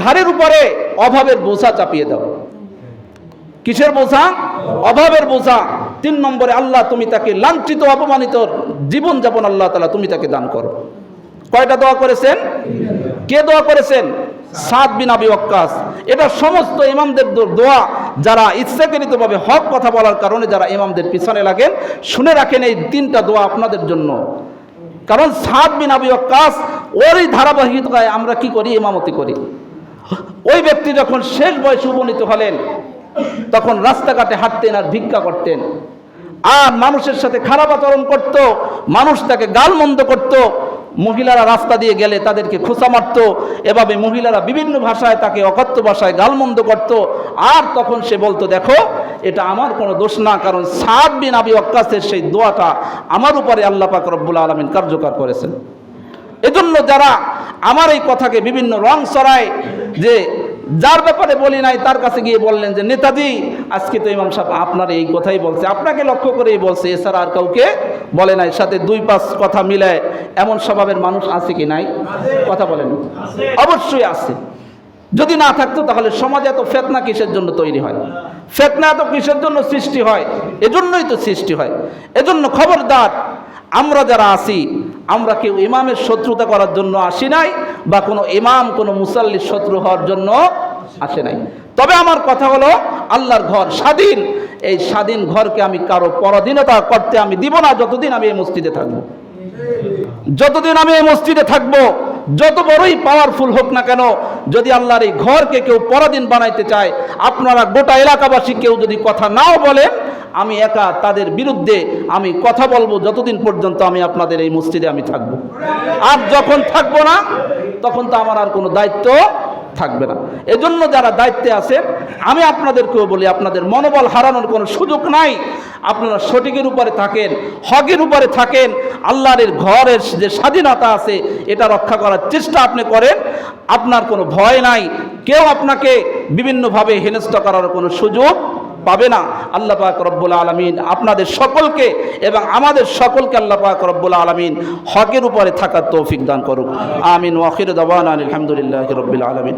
ঘাড়ের উপরে অভাবের বোঝা চাপিয়ে দাও। কিসের বোঝা? অভাবের বোঝা। 3 নম্বরে, আল্লাহ তুমি তাকে লাঞ্ছিত অপমানিত জীবনযাপন আল্লাহ তাআলা তুমি তাকে দান করো। কয়টা দোয়া করেছেন? কে দোয়া করেছেন? সাদ বিন আবি ওয়াক্কাস। এটা সমস্ত ইমামদের দোয়া, যারা ইচ্ছাকৃতভাবে হক কথা বলার কারণে যারা ইমামদের পিছনে লাগেন, শুনে রাখেন এই 3টা দোয়া আপনাদের জন্য। কারণ সাদ বিন আবি ওয়াক্কাস ওরই ধারাবাহিকতায় আমরা কি করি? ইমামতি করি। ওই ব্যক্তি যখন শেষ বয়সে উপনীত হলেন, তখন রাস্তাঘাটে হাঁটতেন আর ভিক্ষা করতেন, আর মানুষের সাথে খারাপ আচরণ করত, মানুষ তাকে গালমন্দ করত, মহিলারা রাস্তা দিয়ে গেলে তাদেরকে খোঁচা মারত, এভাবে মহিলারা বিভিন্ন ভাষায় তাকে অকথ্য ভাষায় গালমন্দ করত। আর তখন সে বলতো, দেখো এটা আমার কোনো দোষ না, কারণ সাদ বিন আবি ওয়াক্কাসের সেই দোয়াটা আমার উপরে আল্লাহ পাক রব্বুল আলামিন কার্যকর করেছেন। এজন্য যারা আমার এই কথাকে বিভিন্ন রং ছড়ায়, যে যার ব্যাপারে বলি নাই তার কাছে গিয়ে বললেন যে নেতাজি আজকে তো ইমাম সাহেব আপনার এই কথাই বলছে, আপনাকে লক্ষ্য করেই বলছে, এছাড়া আর কাউকে বলে নাই, সাথে 2-5 কথা মিলায় এমন স্বভাবের মানুষ আছে কি নাই? কথা বলেন। অবশ্যই আছে। যদি না থাকতো তাহলে সমাজে এত ফিতনা কিসের জন্য তৈরি হয়? ফিতনা এত কিসের জন্য সৃষ্টি হয়? এজন্যই তো সৃষ্টি হয়। এজন্য খবরদার, আমরা যারা আছি, আমরা কেউ ইমামের শত্রুতা করার জন্য আসি নাই, বা কোনো ইমাম কোনো মুসাল্লির শত্রু হওয়ার জন্য আসে নাই। তবে আমার কথা হলো, আল্লাহর ঘর স্বাধীন, এই স্বাধীন ঘরকে আমি কারো পরাধীনতা করতে আমি দিব না, যতদিন আমি এই মসজিদে থাকবো। যতদিন আমি এই মসজিদে থাকবো, যত বড়ই পাওয়ারফুল হোক না কেন, যদি আল্লাহর এই ঘরকে কেউ পরাধীন বানাইতে চায়, আপনারা গোটা এলাকাবাসী কেউ যদি কথা নাও বলেন, আমি একা তাদের বিরুদ্ধে আমি কথা বলবো, যতদিন পর্যন্ত আমি আপনাদের এই মসজিদে আমি থাকবো। আর যখন থাকবো না, তখন তো আমার আর কোনো দায়িত্ব থাকবে না। এজন্য যারা দায়িত্বে আছেন, আমি আপনাদেরকেও বলি, আপনাদের মনোবল হারানোর কোনো সুযোগ নাই। আপনারা সঠিকের উপরে থাকেন, হকের উপরে থাকেন, আল্লাহর ঘরের যে স্বাধীনতা আছে এটা রক্ষা করার চেষ্টা আপনি করেন। আপনার কোনো ভয় নাই, কেউ আপনাকে বিভিন্নভাবে হেনস্থা করার কোনো সুযোগ পাবে না। আল্লাহ পাক রব্বুল আলামিন আপনাদের সকলকে এবং আমাদের সকলকে আল্লাহ পাক রব্বুল আলামিন হকের উপরে থাকার তৌফিক দান করুক। আমিন। ওয়া আখিরু দাওয়ানা আলহামদুলিল্লাহি রাব্বিল আলামিন।